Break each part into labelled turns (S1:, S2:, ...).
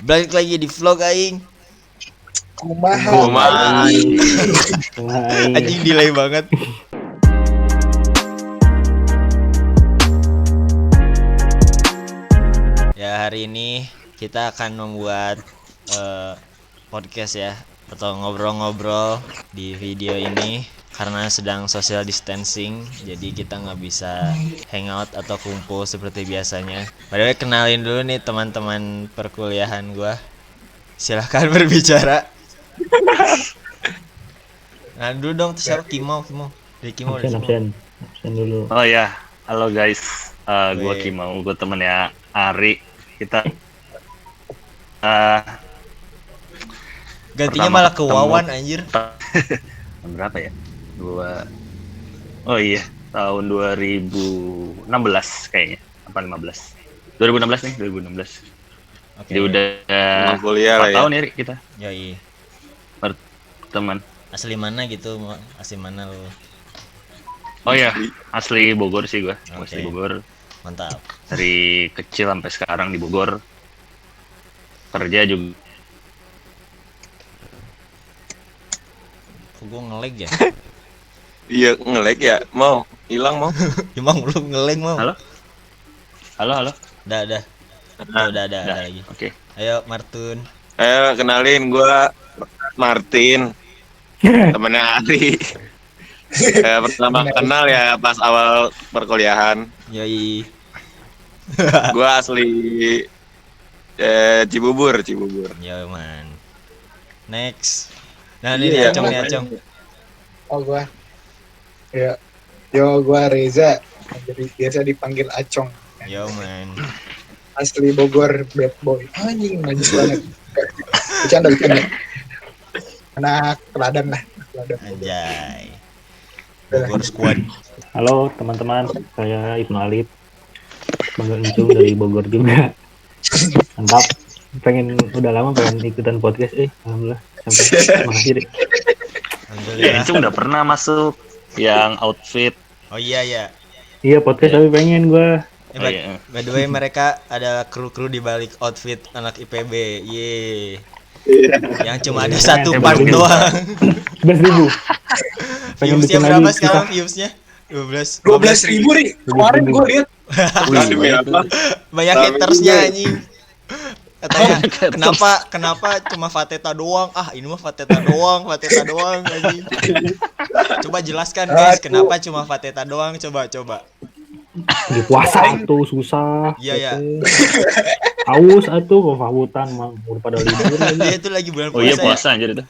S1: Balik lagi di vlog aing.
S2: Kumaha.
S1: Anjing delay banget. Ya, hari ini kita akan membuat podcast ya, atau ngobrol-ngobrol di video ini karena sedang social distancing, jadi kita nggak bisa hangout atau kumpul seperti biasanya. By the way, kenalin dulu nih teman-teman perkuliahan gua. Silahkan berbicara. Nah dulu dong, siapa? Kimo. Dari Kimo.
S2: Absen dulu.
S3: Oh ya, halo guys, gue
S1: Weh.
S3: Kimau, gue temennya Ari. Kita
S1: Gantinya
S3: pertama
S1: malah ke
S3: ketemu.
S1: Wawan anjir.
S3: Tahun berapa ya? Tahun 2016 kayaknya, apa 15? 2016 nih, 2016.
S1: Oke.
S3: Jadi udah
S2: kuliah
S3: 4
S2: lah ya.
S3: tahun ya Ri, kita
S1: Yoi.
S3: teman.
S1: Asli mana gitu? Asli mana lu?
S3: Oh ya, asli Bogor sih gue,
S1: Oke.
S3: asli Bogor.
S1: Mantap.
S3: Dari kecil sampai sekarang di Bogor. Kerja juga.
S1: Kok gua nge-lag ya?
S2: Iya nge-lag ya, mau hilang mau.
S1: Emang lu nge-lag mau?
S3: Halo? Halo?
S1: Udah. Tuh, udah lagi.
S3: Oke.
S1: Ayo Martun.
S2: Ayo kenalin gua Martin, temennya Ari. Pertama kenal ya pas awal perkuliahan.
S1: Yoi.
S2: Gua asli Cibubur.
S1: Yo man. Next. Nah ini
S2: Iya,
S1: Acong nih
S2: makanya.
S1: Acong.
S4: Oh gua, ya, gua Reza, jadi biasa dipanggil Acong.
S1: Yo man.
S4: Asli Bogor, bad boy. Anjing, najis banget. Bercanda. Anak teladan lah, teladan.
S1: Anjay. Bogor Squad.
S5: Halo teman-teman, saya Ibnu Alif, Bangga Encung dari Bogor juga. Mantap, udah lama pengen ikutan podcast, alhamdulillah sampai makasih deh.
S1: Alhamdulillah.
S3: Encung udah pernah masuk yang outfit.
S1: Oh iya.
S5: Iya podcast tapi pengen gue.
S3: Iya.
S1: By the way, mereka ada kru di balik outfit anak IPB. Ye. Yang cuma ada satu part doang.
S5: 11.000. Pengen
S1: Viewsnya
S5: bikin
S1: berapa
S5: lagi
S1: sekarang
S5: kita.
S1: viewsnya? 12
S4: 12.000 nih, kemarin gua lihat.
S2: Demi apa?
S1: Banyak
S2: Tapi
S1: hatersnya
S2: juga.
S1: anjing. Katanya kenapa cuma Fateta doang? Ah, ini mah Fateta doang anjing. Coba jelaskan guys, kenapa cuma Fateta doang? Coba.
S5: Di puasa tuh susah.
S1: Iya.
S5: Haus atuh kok fahutan mang udah pada libur lagi.
S1: Dia itu lagi bulan
S3: Oh iya,
S1: puasa.
S3: puasa anjir itu.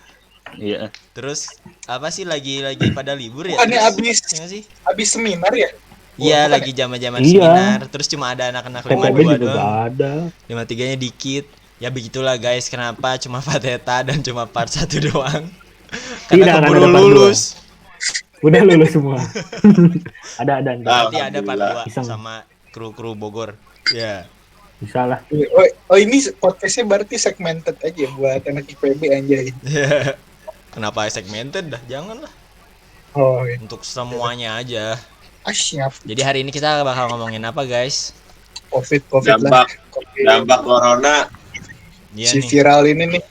S3: Iya.
S1: Terus apa sih lagi pada libur ya?
S4: Bukannya
S1: Terus,
S4: abis
S1: ya nggak sih?
S4: abis seminar ya?
S1: Iya,
S4: bukan
S1: lagi zaman-zaman
S5: Iya.
S1: seminar. Terus cuma ada anak-anak
S5: PPB
S1: 52
S5: juga
S1: doang.
S5: gak ada.
S1: 53-nya dikit. Ya begitulah guys, kenapa cuma Fateta dan cuma part 1 doang?
S5: Tidak,
S1: Karena
S5: akan
S1: keburu
S5: ada part
S1: lulus.
S5: Udah lulus semua. ada ntar.
S1: Nanti ada part 2
S5: Iseng.
S1: sama kru Bogor. Ya.
S5: Bisa lah.
S4: Oh ini podcastnya berarti segmented aja buat anak IPB anjay.
S1: Kenapa segmented dah? Jangan lah.
S4: Oh iya.
S1: Untuk semuanya aja.
S4: Siap.
S1: Jadi hari ini kita bakal ngomongin apa guys?
S4: Covid lah.
S2: Dampak corona
S1: Iya
S4: Si
S1: nih.
S4: viral ini nih.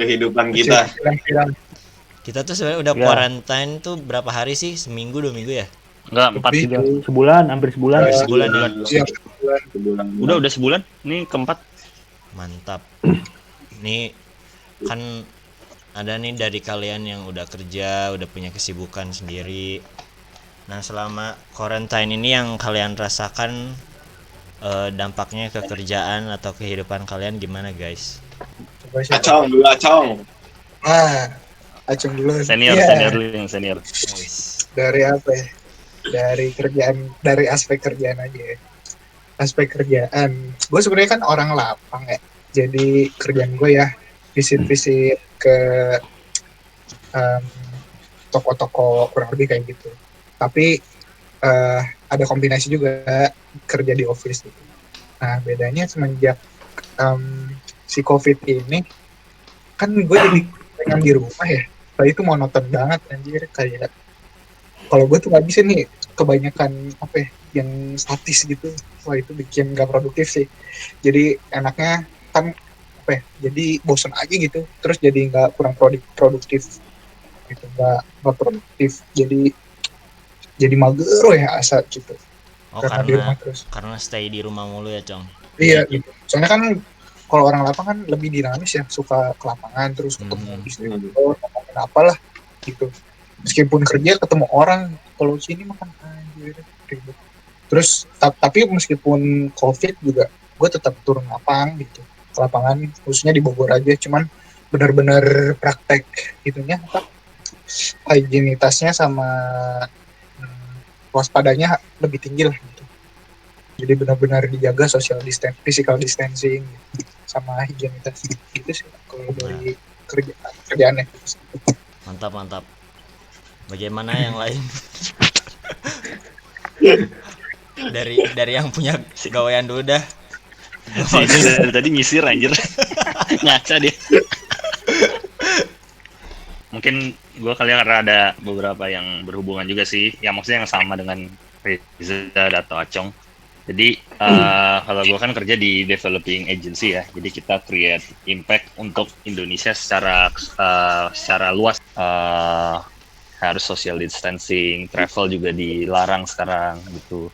S2: kehidupan kita.
S4: Viral.
S1: Kita tuh sebenarnya udah
S5: Ya.
S1: quarantine tuh berapa hari sih? Seminggu, 2 minggu ya?
S3: Enggak, 4.
S4: Lebih.
S5: Juga sebulan, hampir sebulan.
S1: Sebulan ya?
S4: Siap.
S3: Udah sebulan. Ini keempat.
S1: Mantap. Nih kan ada nih dari kalian yang udah kerja, udah punya kesibukan sendiri. Nah, selama quarantine ini yang kalian rasakan dampaknya ke kerjaan atau kehidupan kalian gimana, guys?
S4: Coba siapa?
S2: Acong dulu Acong.
S4: Acung dulu.
S3: Senior
S4: Iya.
S3: dulu yang senior.
S1: Guys.
S4: Dari apa ya? Dari kerjaan, dari aspek kerjaan aja ya. Aspek kerjaan, gue sebenarnya kan orang lapang ya, jadi kerjaan gue ya visit ke toko-toko kurang lebih kayak gitu. Tapi ada kombinasi juga kerja di office gitu. Nah bedanya semenjak si COVID ini kan gue jadi pengen di rumah ya. Tadi itu monoton banget anjir, kayak kalau gue tuh nggak bisa nih kebanyakan apa ya, yang statis gitu. Wah itu bikin gak produktif sih. Jadi enaknya kan apa apa ya, jadi bosan aja gitu, terus jadi nggak kurang produktif gitu, nggak produktif, jadi mager ya asa gitu
S1: Oh,
S4: karena di rumah terus.
S1: karena stay di rumah mulu ya, Cong.
S4: Iya gitu, soalnya kan kalau orang lapang kan lebih dinamis ya, suka ke lapangan terus ketemu distributor ngomongin apalah gitu, meskipun kerja ketemu orang. Kalau sini makan anjir ribet. Terus tapi meskipun covid juga gue tetap turun lapang gitu, ke lapangan khususnya di Bogor aja, cuman benar-benar praktek itunya apa, higienitasnya sama waspadanya lebih tinggi lah gitu. Jadi benar-benar dijaga physical distancing sama higienitas gitu sih kalau dari kerjaannya.
S1: Mantap. Bagaimana yang lain? dari yang punya gawean dulu dah.
S3: Dari tadi nyisir anjir. Ngaca dia. Mungkin gue kali karena ada beberapa yang berhubungan juga sih, yang maksudnya yang sama dengan Reza atau Acong. Jadi kalau gue kan kerja di developing agency ya, jadi kita create impact untuk Indonesia secara luas. Harus social distancing, travel juga dilarang sekarang gitu.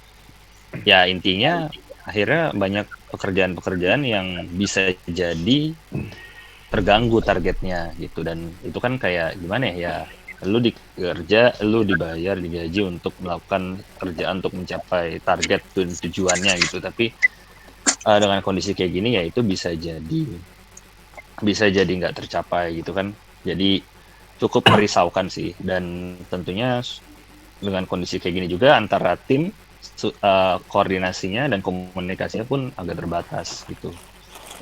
S3: Ya intinya akhirnya banyak pekerjaan-pekerjaan yang bisa jadi terganggu targetnya gitu, dan itu kan kayak gimana ya, lu dikerja, lu dibayar, digaji untuk melakukan kerjaan untuk mencapai target tujuannya gitu, tapi dengan kondisi kayak gini ya itu bisa jadi nggak tercapai gitu kan. Jadi cukup merisaukan sih, dan tentunya dengan kondisi kayak gini juga antara tim koordinasinya dan komunikasinya pun agak terbatas gitu.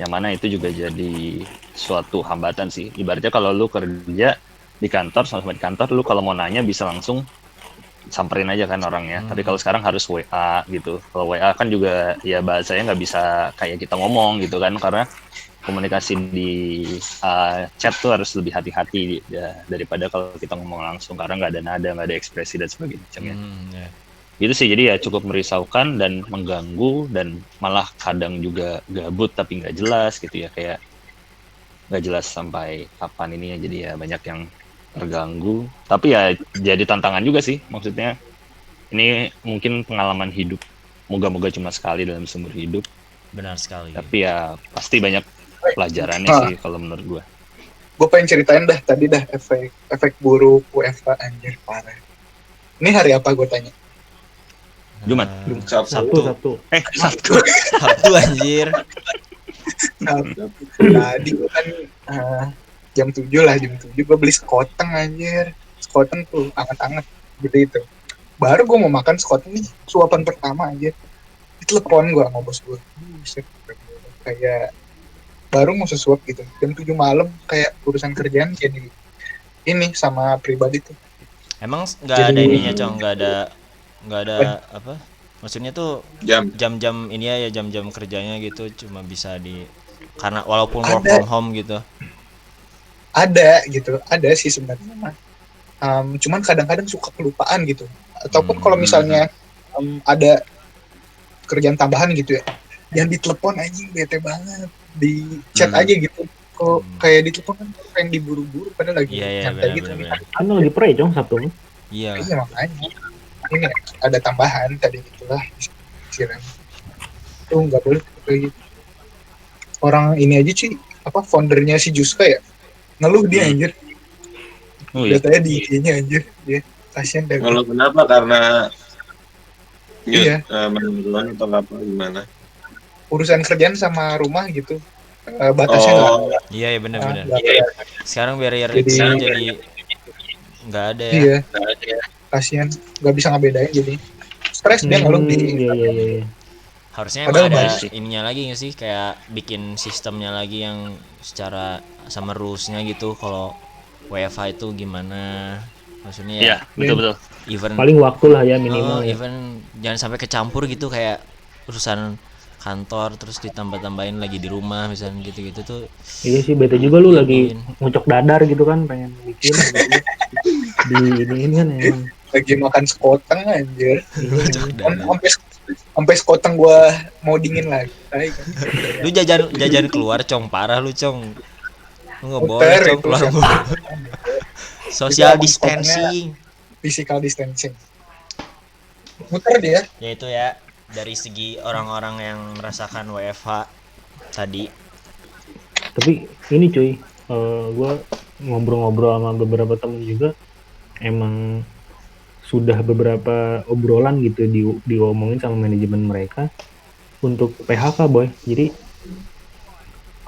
S3: Yang mana itu juga jadi suatu hambatan sih. Ibaratnya kalau lu kerja di kantor, sama di kantor, lu kalau mau nanya bisa langsung samperin aja kan orangnya. Tapi kalau sekarang harus WA gitu. Kalau WA kan juga ya bahasanya nggak bisa kayak kita ngomong gitu kan, karena komunikasi di chat tuh harus lebih hati-hati ya, daripada kalau kita ngomong langsung, karena nggak ada nada, nggak ada ekspresi dan sebagainya. Gitu sih, jadi ya cukup merisaukan dan mengganggu, dan malah kadang juga gabut tapi nggak jelas gitu ya, kayak nggak jelas sampai kapan ininya, jadi ya banyak yang terganggu. Tapi ya jadi tantangan juga sih, maksudnya ini mungkin pengalaman hidup, moga-moga cuma sekali dalam seumur hidup.
S1: Benar sekali.
S3: Tapi ya pasti banyak pelajarannya sih kalau menurut gue.
S4: Gue pengen ceritain dah tadi dah efek buruk WFH anjir parah. Ini hari apa gue tanya?
S3: Jumat.
S5: Sabtu.
S1: Sabtu anjir.
S4: Tadi gue kan jam 7 gue beli sekoteng anjir. Sekoteng tuh anget-anget gitu itu. Baru gue mau makan sekoteng nih, suapan pertama anjir. Ditelepon gue sama bos gue. Kayak baru mau sesuap gitu. Jam 7 malam, kayak urusan kerjaan jadi ini sama pribadi tuh.
S1: Emang nggak ada ininya, Cong? Nggak ada apa? Maksudnya tuh jam-jam ini ya, jam-jam kerjanya gitu cuma bisa karena walaupun work from home gitu.
S4: Ada sih sebenarnya. Cuman kadang-kadang suka kelupaan gitu. Ataupun kalau misalnya ada kerjaan tambahan gitu ya, yang ditelepon anjing bete banget, di chat aja gitu. Kok kayak ditelepon kan pengen diburu-buru padahal lagi nyantai gitu.
S5: Kan lagi pray dong Sabtu.
S1: Iya.
S4: Makanya ini ada tambahan tadi gitulah siram. Tuh nggak boleh kayak gitu. Orang ini aja sih, apa foundernya si Juska ya, ngeluh dia anjir. Datanya di IG-nya anjir, dia kasihan deh.
S2: Kalau kenapa? Karena
S4: iya,
S2: menurun atau apa gimana?
S4: urusan kerjaan sama rumah gitu, batasnya nggak.
S1: Iya ya benar. Sekarang barrier
S4: jadi
S1: nggak ada ya.
S4: Iya. Kasihan, nggak bisa ngebedain, jadi stres dia ngeluh di.
S5: Iya.
S1: Harusnya emang ada ininya lagi nggak sih, kayak bikin sistemnya lagi yang secara sama rules-nya gitu. Kalau WFH itu gimana? Maksudnya ya.
S3: Iya, betul.
S1: Even
S5: paling waktu lah ya minimal.
S1: Even jangan sampai kecampur gitu, kayak urusan kantor terus ditambah-tambahin lagi di rumah misalnya gitu-gitu tuh. Iya
S5: sih, bete juga lu lagi ngucok dadar gitu kan, pengen bikin di ini kan emang
S4: lagi makan sekoteng anjir. sampai sekoteng gua mau dingin lagi.
S1: Lu jajan keluar cong, parah lu cong. Lu nggak boleh
S4: Muter
S1: cong
S4: itu
S1: keluar.
S4: siapa?
S1: Social
S4: Itu emang
S1: distancing.
S4: Physical distancing. Muter dia.
S1: Ya itu ya, dari segi orang-orang yang merasakan WFH tadi.
S5: Tapi ini cuy, gue ngobrol-ngobrol sama beberapa temen juga, emang sudah beberapa obrolan gitu diomongin sama manajemen mereka untuk PHK boy. Jadi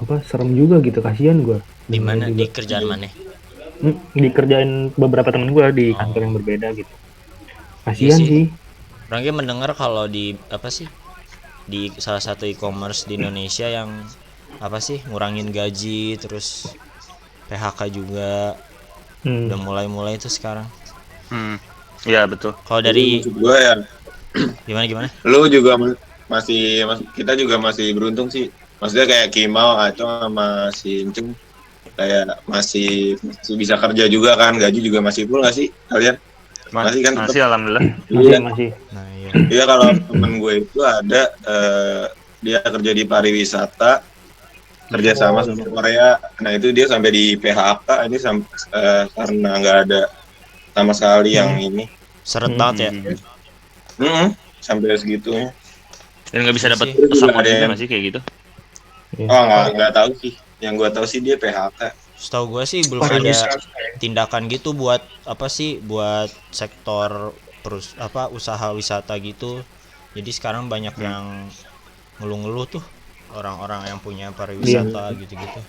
S5: apa serem juga gitu, kasihan gue.
S1: Di mana, di kerjaan mana?
S5: Dikerjain beberapa temen gue di kantor yang berbeda gitu. Kasihan
S1: Iya
S5: sih.
S1: Orangnya mendengar kalau di apa sih, di salah satu e-commerce di Indonesia yang apa sih ngurangin gaji, terus PHK juga udah mulai itu sekarang.
S3: Iya betul.
S1: Kalau dari
S2: Maksud gue ya,
S1: gimana?
S2: lu juga kita juga masih beruntung sih. Maksudnya kayak Kimau, Aco sama si Encung kayak masih bisa kerja juga kan, gaji juga masih full nggak sih kalian? Masih kan?
S3: Masih alhamdulillah.
S5: Masih.
S1: Nah, iya.
S2: Iya, kalau temen gue itu ada dia kerja di pariwisata, kerja sama Korea. Nah itu dia sampai di PHK ini karena nggak ada sama sekali yang ini.
S1: Seret banget ya.
S2: Sampai segitunya.
S3: Dan nggak bisa dapat
S2: Terus
S3: pesangon
S2: juga ada
S3: juga
S2: yang-
S3: nggak sih kayak gitu?
S2: Oh nggak tahu sih. Yang gue tahu sih dia PHK.
S1: Setahu gue sih belum ada
S4: Pariwisata.
S1: tindakan gitu buat apa sih, buat sektor usaha wisata gitu. Jadi sekarang banyak yang ngeluh-ngeluh tuh, orang-orang yang punya pariwisata gitu-gitu.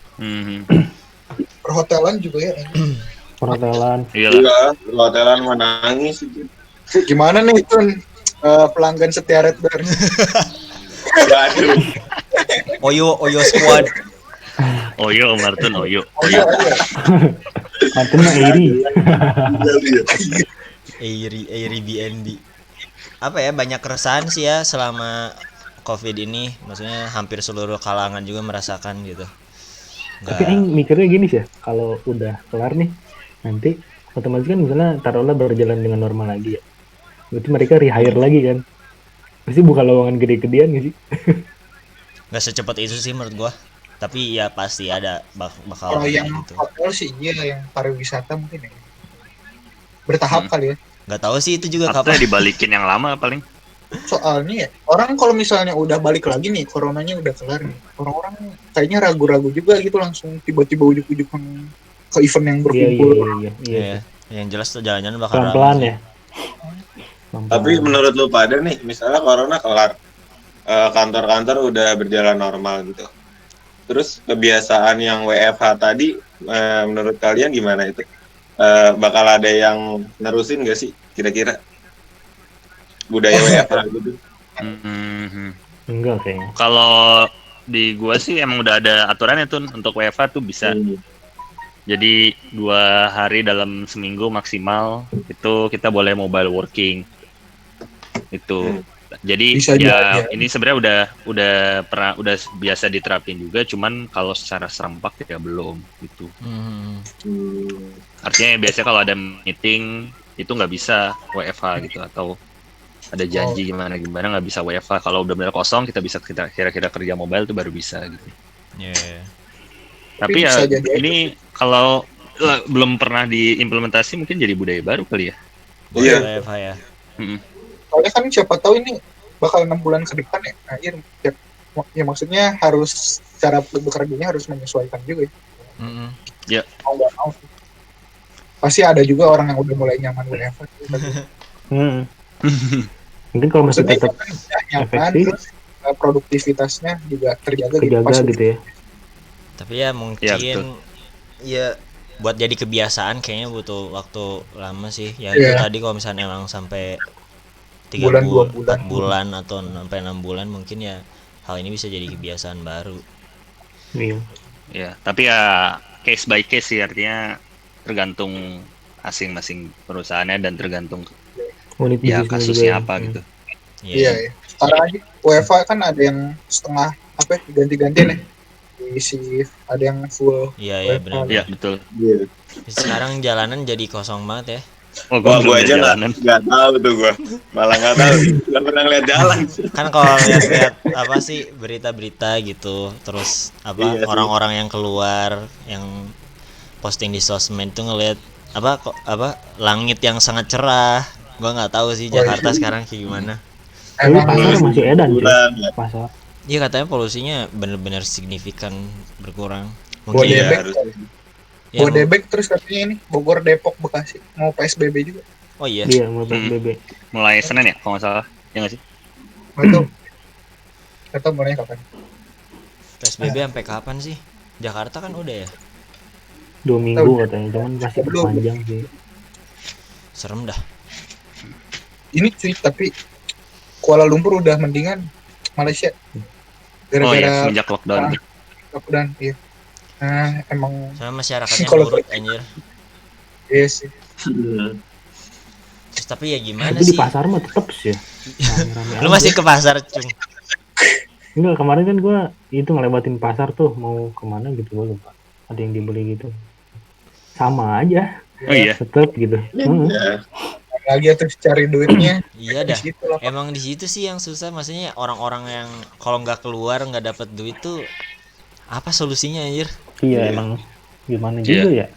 S4: Perhotelan juga ya.
S5: Perhotelan.
S3: Iyalah.
S2: Iya, hotelan menangis itu.
S4: Gimana nih itu pelanggan setia Red Bar?
S2: Waduh.
S1: Oyo squad.
S3: Oyo Martin Oyo.
S5: Martin mah Eri.
S1: Airy BNB. Apa ya, banyak keresahan sih ya selama COVID ini. Maksudnya hampir seluruh kalangan juga merasakan gitu.
S5: Tapi aing mikirnya gini sih ya, kalau udah kelar nih, nanti otomatis kan misalnya taruhlah berjalan dengan normal lagi ya. Berarti mereka rehire lagi kan. Pasti buka lowongan gede-gedean gak sih?
S1: Nggak secepat itu sih menurut gua. Tapi ya pasti ada bakal
S4: Kalau
S1: ada
S4: yang
S1: gitu.
S4: hotel sih iya, yang pariwisata mungkin ya. Bertahap kali ya.
S1: Nggak tahu sih itu juga
S3: Atau
S1: kapan.
S3: dibalikin yang lama paling.
S4: Soalnya ya, orang kalau misalnya udah balik lagi nih, coronanya udah kelar nih, orang-orang kayaknya ragu-ragu juga gitu, langsung tiba-tiba ujuk-ujuk ke event yang berkumpul.
S5: Iya.
S1: Yang jelas tuh jalan-jalan bakal
S5: Pelan-pelan
S1: rame
S5: ya.
S1: sih.
S2: Tapi menurut lu pada nih, misalnya corona kelar, kantor-kantor udah berjalan normal gitu. Terus kebiasaan yang WFH tadi, menurut kalian gimana itu? Bakal ada yang nerusin gak sih kira-kira budaya WFH gitu?
S5: Enggak kayaknya.
S3: Kalau di gua sih emang udah ada aturannya tuh untuk WFH tuh bisa. Jadi 2 hari dalam seminggu maksimal itu kita boleh mobile working. Itu. Jadi
S4: Bisa
S3: ya
S4: aja.
S3: ini sebenarnya udah biasa diterapin juga, cuman kalau secara serempak ya belum gitu. Artinya biasanya kalau ada meeting itu nggak bisa WFH gitu, atau ada janji gimana nggak bisa WFH. Kalau udah benar kosong kita kira-kira kerja mobile tuh baru bisa gitu.
S1: Yeah.
S3: Tapi ya
S4: bisa jadi
S3: ini kalau belum pernah diimplementasi mungkin jadi budaya baru kali ya.
S2: Iya.
S1: WFH ya.
S4: Soalnya kan siapa tahu ini bakal 6 bulan ke depan ya. Nah, ya maksudnya harus cara bekerjanya harus menyesuaikan juga ya.
S3: Ya.
S4: Mau nggak mau. Pasti ada juga orang yang udah mulai nyaman WFH.
S5: Mungkin kalau masih
S4: Maksudnya
S5: tetap
S4: nyaman,
S5: efektif,
S4: terus produktivitasnya juga terjaga
S5: kejaga gitu ya.
S1: Tapi ya mungkin ya buat jadi kebiasaan kayaknya butuh waktu lama sih. Ya itu tadi kalau misalnya emang sampai 3
S4: bulan,
S1: 4 bulan atau sampai 6 bulan mungkin ya hal ini bisa jadi kebiasaan baru.
S5: Iya.
S3: Ya, tapi ya case by case sih, artinya tergantung masing-masing perusahaannya dan tergantung
S5: Unit
S3: ya
S5: bisnisnya
S3: kasusnya
S5: juga
S3: apa
S5: ya.
S3: gitu.
S4: Iya. Sekarang aja WFH kan ada yang setengah ganti-ganti nih. Di shift, ada yang full.
S1: Iya benar.
S3: Iya, betul.
S2: Iya.
S1: Sekarang jalanan jadi kosong banget ya.
S3: Oh, gue
S2: Wah,
S3: belum
S2: gue
S3: lihat
S2: aja
S3: jalanan.
S2: nggak tahu tuh gue. Malah nggak tahu. Nggak pernah lihat jalan.
S1: Kan kalau lihat-lihat apa sih berita-berita gitu, terus apa
S2: Iya sih.
S1: orang-orang yang keluar yang posting di sosmed tuh ngelihat apa langit yang sangat cerah. Gua nggak tahu sih Jakarta sekarang kayak gimana.
S5: Tapi
S4: Emang
S5: pasar masih edan cuy.
S2: Kurang, ya.
S5: Pasar.
S1: Iya katanya polusinya benar-benar signifikan berkurang.
S2: Iya,
S1: Mungkin
S4: Bodebek.
S2: harus.
S1: ya,
S4: Bodebek terus katanya ini Bogor, Depok, Bekasi mau PSBB juga.
S1: oh iya,
S5: Iya, mau PSBB.
S3: Mulai Senin ya, kalau nggak salah. Ya nggak sih?
S4: Betul. Atau mulai kapan?
S1: PSBB sampai kapan sih? Jakarta kan udah ya.
S5: 2 minggu katanya, cuman pasti
S4: Belum.
S5: panjang sih.
S1: Serem dah.
S4: Ini cuy, tapi Kuala Lumpur udah mendingan Malaysia.
S3: Oh iya,
S4: Gara-gara
S3: semenjak lockdown.
S4: lockdown, iya. Nah, emang
S1: Sama masyarakatnya
S4: Kalau
S1: nurut anjir.
S4: iya sih.
S1: Terus tapi ya gimana
S5: Tapi di
S1: sih?
S5: pasar mah tetep sih ya. Rame-rame
S1: Lu
S5: aja.
S1: masih ke pasar, Cung?
S5: Enggak, kemarin kan gua itu ngelewatin pasar tuh mau kemana gitu gua lupa. Ada yang dibeli gitu. Sama aja,
S3: Oh iya.
S5: tetep gitu.
S2: Ya.
S4: Lagi terus cari duitnya
S1: Iya
S4: di
S1: dah.
S4: situ lah.
S1: Emang di situ sih yang susah, maksudnya orang-orang yang kalau nggak keluar nggak dapat duit tuh apa solusinya anjir?
S5: Iya, emang gimana
S3: Iya.
S5: juga ya.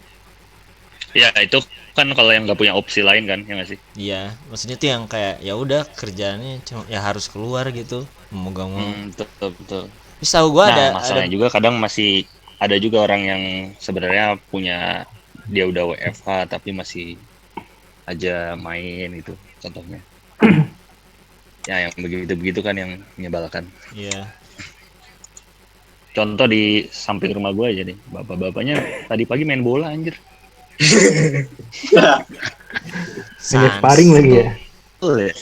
S3: Ya itu kan kalau yang nggak punya opsi lain kan, ya nggak sih?
S1: Iya, maksudnya tuh yang kayak ya udah kerjaannya cuma ya harus keluar gitu, memegang uang.
S3: Betul betul.
S1: Terus tahu gua
S3: Nah,
S1: ada
S3: masalahnya juga kadang masih ada juga orang yang sebenarnya punya, dia udah WFH tapi masih aja main itu contohnya. Ya yang begitu-begitu kan yang menyebalkan.
S1: iya.
S3: Contoh di samping rumah gue aja nih, bapak-bapaknya tadi pagi main bola anjir.
S5: Hanya
S1: Sans.
S5: sparring lagi ya.
S3: Betul ya?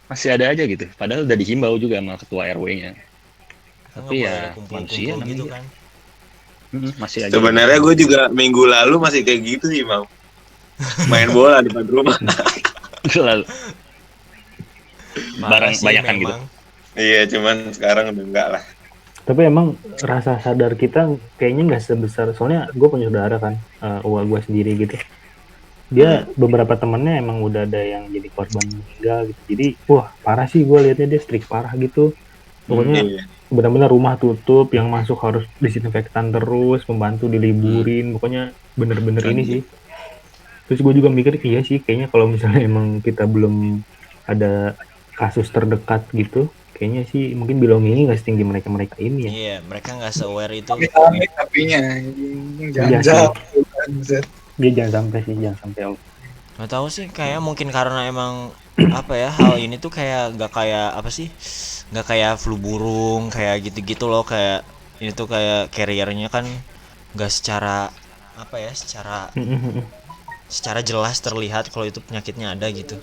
S3: Masih ada aja gitu. Padahal udah dihimbau juga sama ketua RW-nya.
S1: Kan
S3: Tapi
S1: nggak
S3: ya,
S1: boleh ada kumpul-kumpul
S3: manusia
S1: gitu
S3: namanya.
S1: kan.
S3: Masih aja.
S2: Sebenarnya gue juga minggu lalu masih kayak gitu sih, mau main bola di depan rumah.
S3: Lalu
S1: Parah
S3: barang
S1: sih
S3: banyakan gitu.
S1: memang.
S2: Iya, cuman sekarang udah enggak lah.
S5: Tapi emang rasa sadar kita kayaknya nggak sebesar, soalnya gue punya saudara kan, uang gue sendiri gitu. Dia beberapa temennya emang udah ada yang jadi korban meninggal gitu. Jadi wah parah sih, gue liatnya dia strik parah gitu. Pokoknya
S2: Iya.
S5: benar-benar rumah tutup, yang masuk harus disinfektan terus, pembantu diliburin, pokoknya bener-bener ini sih. Terus gue juga mikir iya sih, kayaknya kalau misalnya emang kita belum ada kasus terdekat gitu, kayaknya sih mungkin belongingnya nggak setinggi mereka ini ya.
S1: Iya, mereka nggak se-aware itu.
S4: Amit-amit tapinya
S5: Iya
S4: jangan
S5: sih. Dia jangan sampai
S1: Nggak tahu sih, kayak mungkin karena emang apa ya, hal ini tuh kayak nggak kayak apa sih, nggak kayak flu burung kayak gitu-gitu loh, kayak ini tuh kayak carrier-nya kan nggak secara apa ya, secara jelas terlihat kalau itu penyakitnya ada gitu.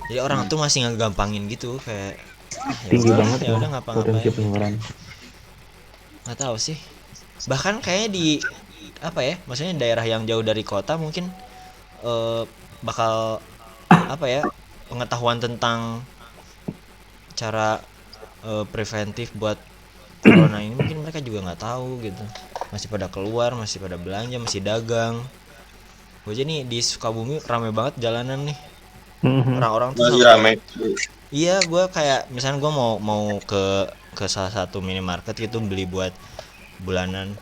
S1: Jadi orang tuh masih ngegampangin gitu, kayak
S5: tinggi banget
S1: ya udah
S5: lah
S1: ngapa-ngapain.
S5: potensi penularan.
S1: Nggak tahu sih, bahkan kayaknya di apa ya, maksudnya daerah yang jauh dari kota mungkin bakal apa ya, pengetahuan tentang cara preventif buat corona ini mungkin mereka juga nggak tahu gitu, masih pada keluar, masih pada belanja, masih dagang. Gue aja nih di Sukabumi rame banget jalanan nih, orang-orang tuh
S2: Masih
S1: sampai-
S2: rame.
S1: iya, gue kayak misalnya gue mau ke salah satu minimarket gitu beli buat bulanan.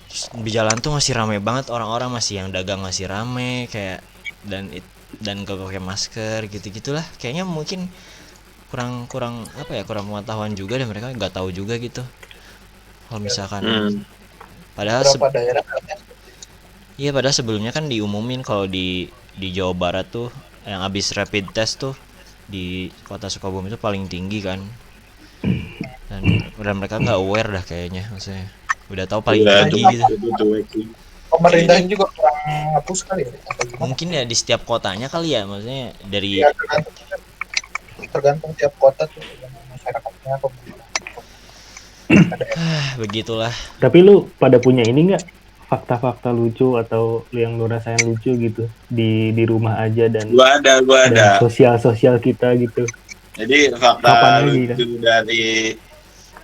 S1: Terus di jalan tuh masih rame banget orang-orang, masih yang dagang masih rame kayak, dan gak pakai masker gitu-gitulah. Kayaknya mungkin kurang apa ya, kurang pengetahuan juga, dan mereka nggak tahu juga gitu. Kalau misalkan padahal
S4: berapa daerah katanya.
S1: iya, padahal sebelumnya kan diumumin kalau di Jawa Barat tuh yang habis rapid test tuh di kota Sukabumi itu paling tinggi kan. Dan mereka nggak aware dah kayaknya, maksudnya udah tahu paling
S2: Udah
S1: tinggi gitu.
S2: itu cuek sih.
S4: Pemerintahnya juga kurang hapus kali ya atau gimana?
S1: Mungkin ya di setiap kotanya kali ya, maksudnya dari
S4: Ya, tergantung tiap kota tuh, tergantung masyarakatnya, pemerintah. Ada
S1: begitulah.
S5: Tapi lu pada punya ini nggak, fakta-fakta lucu atau yang lu rasain lucu gitu di rumah aja dan
S2: Gua ada.
S5: sosial kita gitu.
S2: Jadi fakta
S5: Kapan lagi,
S2: lucu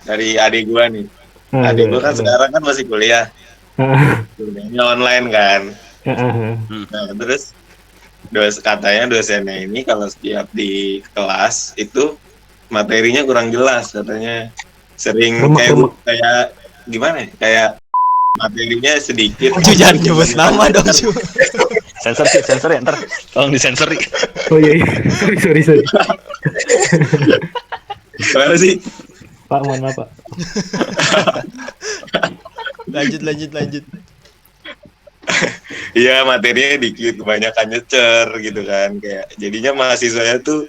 S2: dari adik gua nih. Adik gua kan sekarang kan masih kuliah. Kuliahnya online kan. Nah, terus katanya dosennya ini kalau setiap di kelas itu materinya kurang jelas katanya, sering
S5: Remek-remek.
S2: kayak gimana ya? Kayak materinya sedikit.
S1: Cu, jangan nyebut nama dong, Cu.
S3: Sensor ya, ntar tolong disensor.
S5: Oh iya, sorry.
S2: Gimana sih?
S5: Pak, mohon maaf Pak.
S1: Lanjut.
S2: Iya, materinya dikit, kebanyakan nyecer gitu kan, kayak jadinya mahasiswanya tuh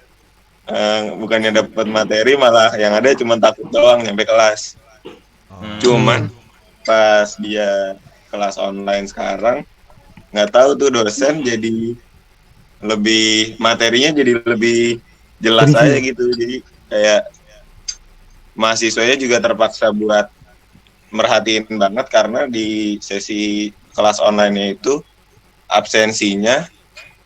S2: bukannya dapat materi, malah yang ada cuma takut doang nyampe kelas. Cuman pas dia kelas online sekarang, nggak tahu tuh dosen jadi materinya jadi lebih jelas aja gitu, jadi kayak mahasiswanya juga terpaksa buat merhatiin banget karena di sesi kelas online itu absensinya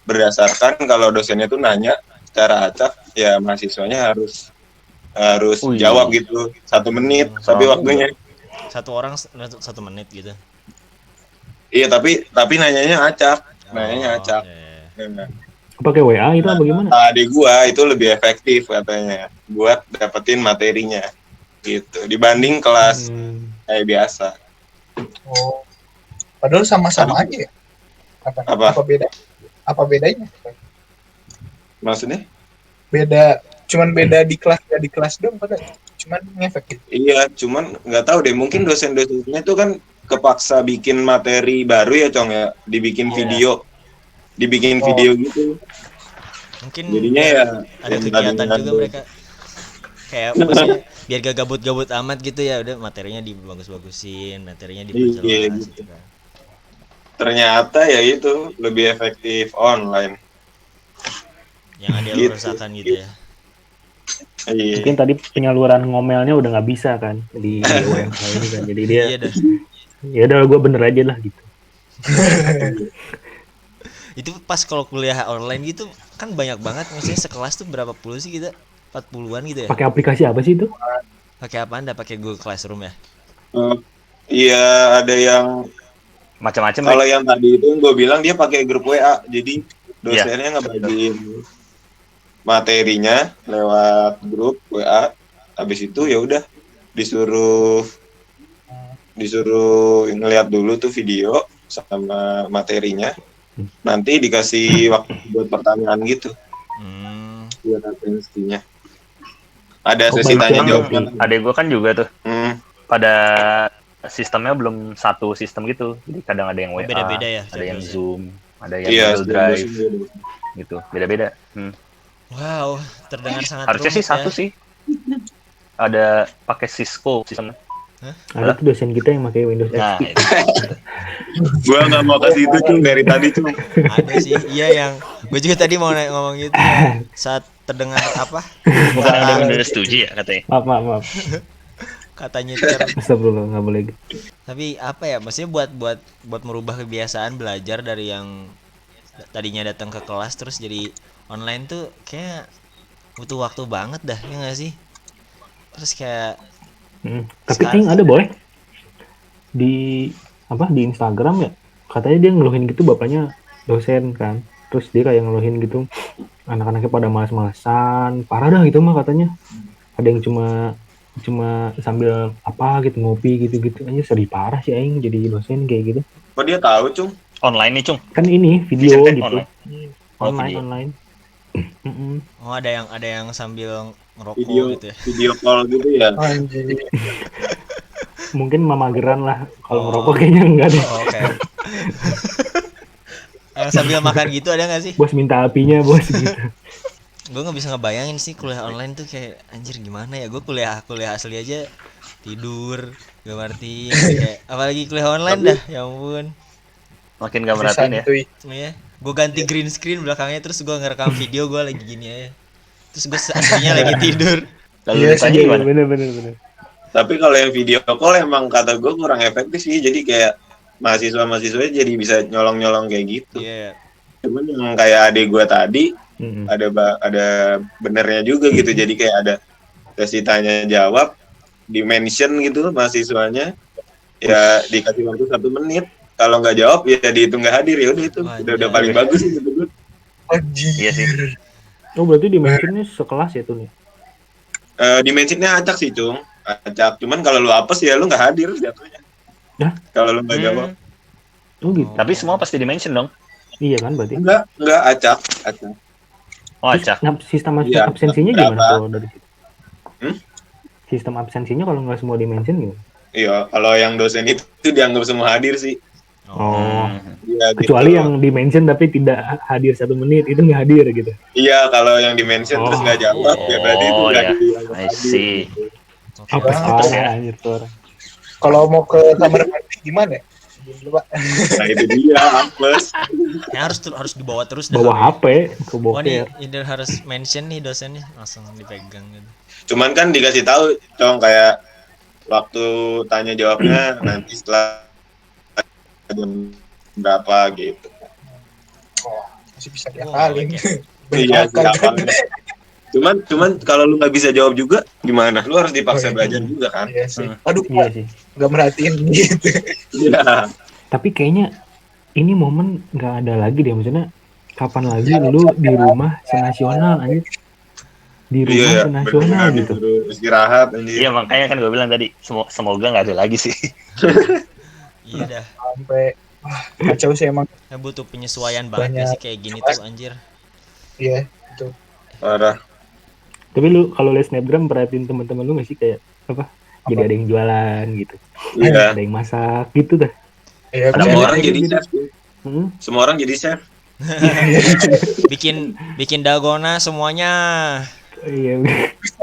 S2: berdasarkan kalau dosennya tuh nanya secara acak, ya mahasiswanya harus jawab gitu 1 menit, tapi waktunya
S1: 1 orang 1 menit gitu.
S2: iya, tapi nanyanya acak.
S1: Iya.
S2: Nah,
S5: Pakai WA itu apa gimana?
S2: adik gua itu lebih efektif katanya buat dapetin materinya gitu dibanding kelas kayak biasa.
S4: Oh, padahal sama-sama aja ya.
S2: Apa?
S4: Apa bedanya?
S2: Maksudnya?
S4: Cuman beda di kelas dong pada. Cuman ngefek gitu.
S2: Iya, cuman nggak tahu deh, mungkin dosen-dosennya tuh kan kepaksa bikin materi baru ya, Cong ya, dibikin video gitu.
S1: Mungkin
S2: Jadinya ya
S1: ada kegiatan juga mereka. Kayak maksudnya biar gak gabut-gabut amat gitu ya, udah materinya dibagus-bagusin, materinya diperjelas gitu kan.
S2: Ternyata ya itu lebih efektif online.
S1: Yang ada lu rasakan gitu ya.
S2: Iya.
S5: Mungkin tadi penyaluran ngomelnya udah nggak bisa kan di WFH ini kan, jadi dia
S1: Iya dah.
S5: ya udah gue bener aja lah gitu.
S1: Itu pas kalau kuliah online gitu kan banyak banget, maksudnya sekelas tuh berapa puluh sih kita? 40-an gitu ya.
S5: Pakai aplikasi apa sih itu?
S1: Pakai apa Anda? Pakai Google Classroom ya?
S2: Iya, ada yang
S3: Macam-macam.
S2: kalau yang tadi itu gue bilang dia pakai grup WA, jadi dosennya ngebagiin materinya lewat grup WA. Habis itu ya udah disuruh ngeliat dulu tuh video sama materinya. Nanti dikasih waktu buat pertanyaan gitu. Buat atensinya. Ada sesi tanya jawab.
S3: Adek gue kan juga tuh. Pada sistemnya belum satu sistem gitu. Jadi kadang ada yang WA,
S1: beda-beda ya,
S3: ada yang Zoom, ada yang Google Drive gitu. Beda-beda.
S1: Wow, terdengar sangat
S3: harusnya sih satu
S1: ya.
S3: sih. Ada pakai Cisco sistemnya.
S5: Ada tuh dosen kita yang pakai Windows
S3: Nah,
S5: XP.
S2: Gua nggak mau kasih itu Cung dari tadi Cung.
S1: Ada sih, iya yang gue juga tadi mau ngomong gitu saat terdengar apa?
S3: Bukan ada Windows 7 ya katanya.
S5: Maaf.
S1: Katanya
S5: Astagfirullah, nggak boleh gitu.
S1: Tapi apa ya? Maksudnya buat merubah kebiasaan belajar dari yang tadinya datang ke kelas terus jadi online tuh kayak butuh waktu banget dah, ya nggak sih? Terus kayak
S5: Tapi yang ada boy di Instagram ya, katanya dia ngeluhin gitu, bapaknya dosen kan, terus dia kayak ngeluhin gitu anak-anaknya pada malas-malasan, parah dah gitu mah katanya. Ada yang cuma sambil apa gitu ngopi gitu-gitu aja, sedih parah sih aing jadi dosen kayak gitu.
S2: Kok dia tahu Cung?
S3: Online nih Cung.
S5: Kan ini video gitu. Online.
S1: Oh, ada yang sambil ngerokok gitu ya.
S2: Video call gitu ya.
S4: Anjir.
S5: Mungkin mamageran lah, kalau ngerokok kayaknya enggak deh.
S1: Oh, oke. Yang sambil makan gitu ada nggak sih?
S5: Bos minta apinya bos gitu.
S1: Gue nggak bisa ngebayangin sih kuliah online tuh kayak anjir gimana ya. Gue kuliah asli aja tidur, gak ngerti kayak apalagi kuliah online dah, ya ampun.
S3: Makin gak merhatiin ya.
S1: Iya, gue ganti green screen belakangnya, terus gue ngerekam video gue lagi gini aja. Terus gue aslinya lagi tidur.
S3: Lalu
S4: Iya
S3: ditanya
S4: sih,
S3: gimana?
S5: Bener.
S2: Tapi kalau yang video call emang kata gue kurang efektif sih. Jadi kayak mahasiswa-mahasiswa jadi bisa nyolong-nyolong kayak gitu.
S1: Iya.
S2: Cuman yang kayak adik gue tadi ada benernya juga gitu. Jadi kayak ada sesi tanya jawab, di mention gitu mahasiswanya, ya dikasih waktu 1 menit. Kalau nggak jawab ya dihitung nggak hadir, ya udah itu udah paling bagus sih menurut gue.
S4: Anjir.
S3: Iya sih.
S5: Oh berarti dimensionnya sekelas ya tuh nih.
S2: Dimensinya acak sih, Cung. Acak. Cuman kalau lu apes ya lu nggak hadir jatuhnya.
S5: Hah?
S2: Kalau lu nggak jawab.
S5: Oh gitu.
S3: Tapi semua pasti dimension dong.
S5: Iya kan berarti.
S2: Enggak acak. Acak.
S3: Oh,
S5: Terus
S3: acak.
S5: sistem
S2: Iya,
S5: absensinya
S2: berapa?
S5: gimana kalau dari situ?
S2: Hmm?
S5: Sistem absensinya kalau nggak semua dimension gimana?
S2: Iya, kalau yang dosen itu dianggap semua hadir sih.
S5: Oh.
S2: Iya,
S5: Kecuali
S2: gitu.
S5: yang dimension tapi tidak hadir 1 menit itu nggak hadir gitu.
S2: Iya, kalau yang dimention terus nggak jawab, ya berarti itu
S3: Oh,
S2: nggak
S3: ya.
S2: dianggap
S3: I
S2: hadir.
S3: see.
S1: Oke.
S5: Apa
S3: Betul ya.
S5: anjir tuh orang.
S4: Kalau mau ke kamar mandi gimana ya? Dulu, Pak.
S2: Nah itu dia, apes.
S1: Ya, harus dibawa terus dah.
S5: Bawa HP ke
S1: Wah nih,
S5: boker.
S1: ini harus mention nih dosennya, langsung dipegang gitu.
S2: Cuman kan dikasih tahu, Cong, kayak waktu tanya jawabnya nanti setelah jam berapa gitu.
S4: Oh, masih bisa
S1: Wah,
S4: diakalin.
S2: Iya,
S4: Berantakan.
S2: cuman kalau lu nggak bisa jawab juga gimana? Lu harus dipaksa
S4: Oh, iya.
S2: belajar juga kan?
S4: Iya sih. Aduh,
S5: Iya
S4: Pak,
S5: sih.
S4: nggak merhatiin gitu.
S2: Iya.
S5: Tapi kayaknya ini momen nggak ada lagi deh, maksudnya kapan lagi lu di rumah senasional anjir, di rumah
S2: Iya,
S5: senasional
S2: bener-bener
S5: gitu.
S2: disuruh istirahat anjir.
S3: Iya, makanya kan gue bilang tadi, semoga nggak ada lagi sih.
S1: Iya dah.
S4: Sampai wah, kacau sih emang.
S1: Ya, butuh penyesuaian banget gak sih kayak gini tuh anjir.
S4: Iya, itu.
S2: Parah.
S5: Tapi lu kalau liat snapgram perhatiin teman-teman lu nggak sih kayak apa? Jadi ada yang jualan gitu,
S2: Iya.
S5: ada yang masak gitu dah.
S4: Iya,
S3: Ada
S2: Semua
S4: bener.
S2: orang jadi chef.
S5: Hmm?
S2: Semua orang jadi chef.
S1: bikin dalgona semuanya.
S5: Iya.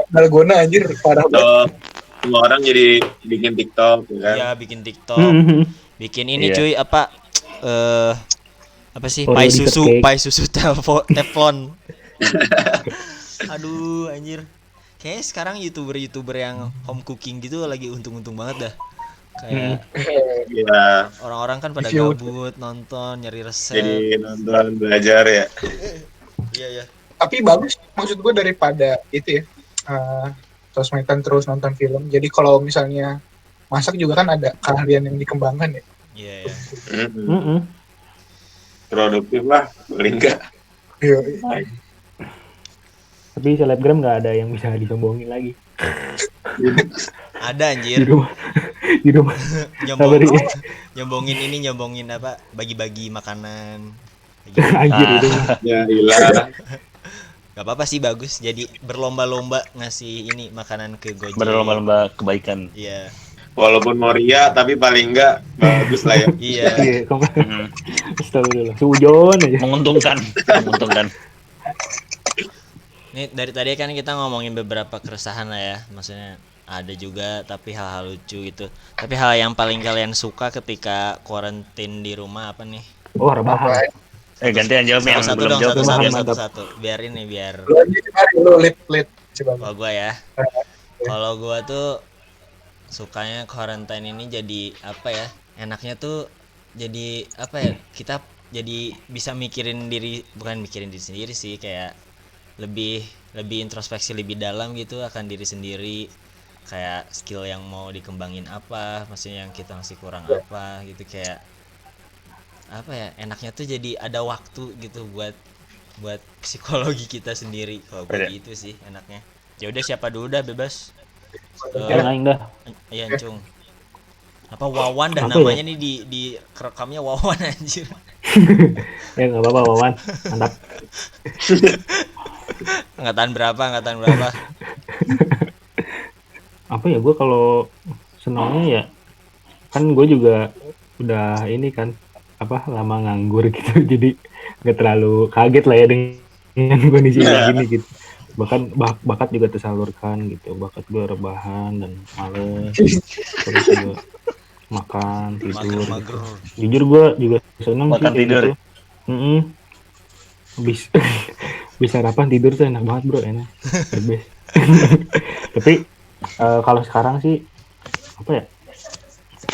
S4: Dalgona anjir parah banget.
S2: So, semua orang jadi bikin TikTok, ya kan?
S1: Ya bikin TikTok,
S5: Hmm.
S1: bikin ini
S3: Iya.
S1: cuy apa sih?
S5: Oreo dessert cake.
S1: Pai susu teflon. Aduh anjir. Kayaknya sekarang YouTuber yang home cooking gitu lagi untung-untung banget dah. Kayak
S2: Iya.
S1: orang-orang kan pada
S4: Review.
S1: gabut nonton nyari resep.
S2: Jadi nonton belajar ya.
S1: Iya ya.
S4: Tapi bagus maksud gue daripada itu ya. Sosmedan terus nonton film. Jadi kalau misalnya masak juga kan ada keahlian yang dikembangkan ya.
S1: Iya ya.
S5: Mm-mm.
S2: Produktif lah, paling enggak.
S4: Iya.
S5: Tapi selebgram nggak ada yang bisa disombongin lagi
S1: Ada
S5: di
S1: anjir.
S5: rumah. Di rumah. Sabar
S1: Nyombongin,
S5: ya.
S1: nyombongin apa? Bagi-bagi makanan.
S5: Anjir itu.
S2: Ya hilang.
S1: Gak apa-apa sih, bagus. Jadi berlomba-lomba ngasih ini makanan ke Gojek.
S3: Berlomba-lomba kebaikan.
S1: Iya.
S2: Walaupun mau ria, tapi paling enggak bagus lah ya.
S1: Iya.
S5: Iya, kamu
S3: Mhm.
S5: astagfirullah. Sujon aja.
S3: Menguntungkan.
S1: Nih dari tadi kan kita ngomongin beberapa keresahan lah ya. Maksudnya ada juga tapi hal-hal lucu gitu. Tapi hal yang paling kalian suka ketika quarantine di rumah apa nih?
S5: Oh, rebahan.
S3: Gantian jawab yang
S1: Satu-satu
S3: belum
S1: dong,
S3: jawab.
S1: satu-satu,
S5: Mantap.
S1: satu-satu. Biar ini biar
S4: Lu aja cari lu lit coba.
S1: kalau gua ya. Kalau gua tuh sukanya quarantine ini jadi apa ya? Enaknya tuh jadi apa ya? Kita jadi bisa mikirin diri, bukan mikirin diri sendiri sih, kayak lebih introspeksi lebih dalam gitu akan diri sendiri, kayak skill yang mau dikembangin apa, maksudnya yang kita masih kurang apa gitu, kayak apa ya, enaknya tuh jadi ada waktu gitu buat psikologi kita sendiri. Kalau gue
S3: Beda.
S1: gitu sih enaknya. Ya udah, siapa dulu dah, bebas.
S5: Yang lain dah.
S1: Iya Cung. Apa Wawan dah
S5: Apa
S1: namanya nih di kerekamnya Wawan anjir.
S5: Ya nggak apa-apa, Wawan. Mantap.
S1: Angkatan berapa?
S5: Apa ya, gue kalau senangnya ya kan gue juga udah ini kan apa lama nganggur gitu jadi nggak terlalu kaget lah ya dengan kondisi kayak gini gitu. Bahkan bakat juga tersalurkan gitu, bakat gue rebahan dan males, terus juga makan tidur
S1: Mager.
S5: jujur gue juga senang sih
S3: Makan
S5: kayak
S3: tidur.
S5: gitu. Bisa sarapan tidur tuh enak banget bro, enak the best. Tapi kalau sekarang sih apa ya,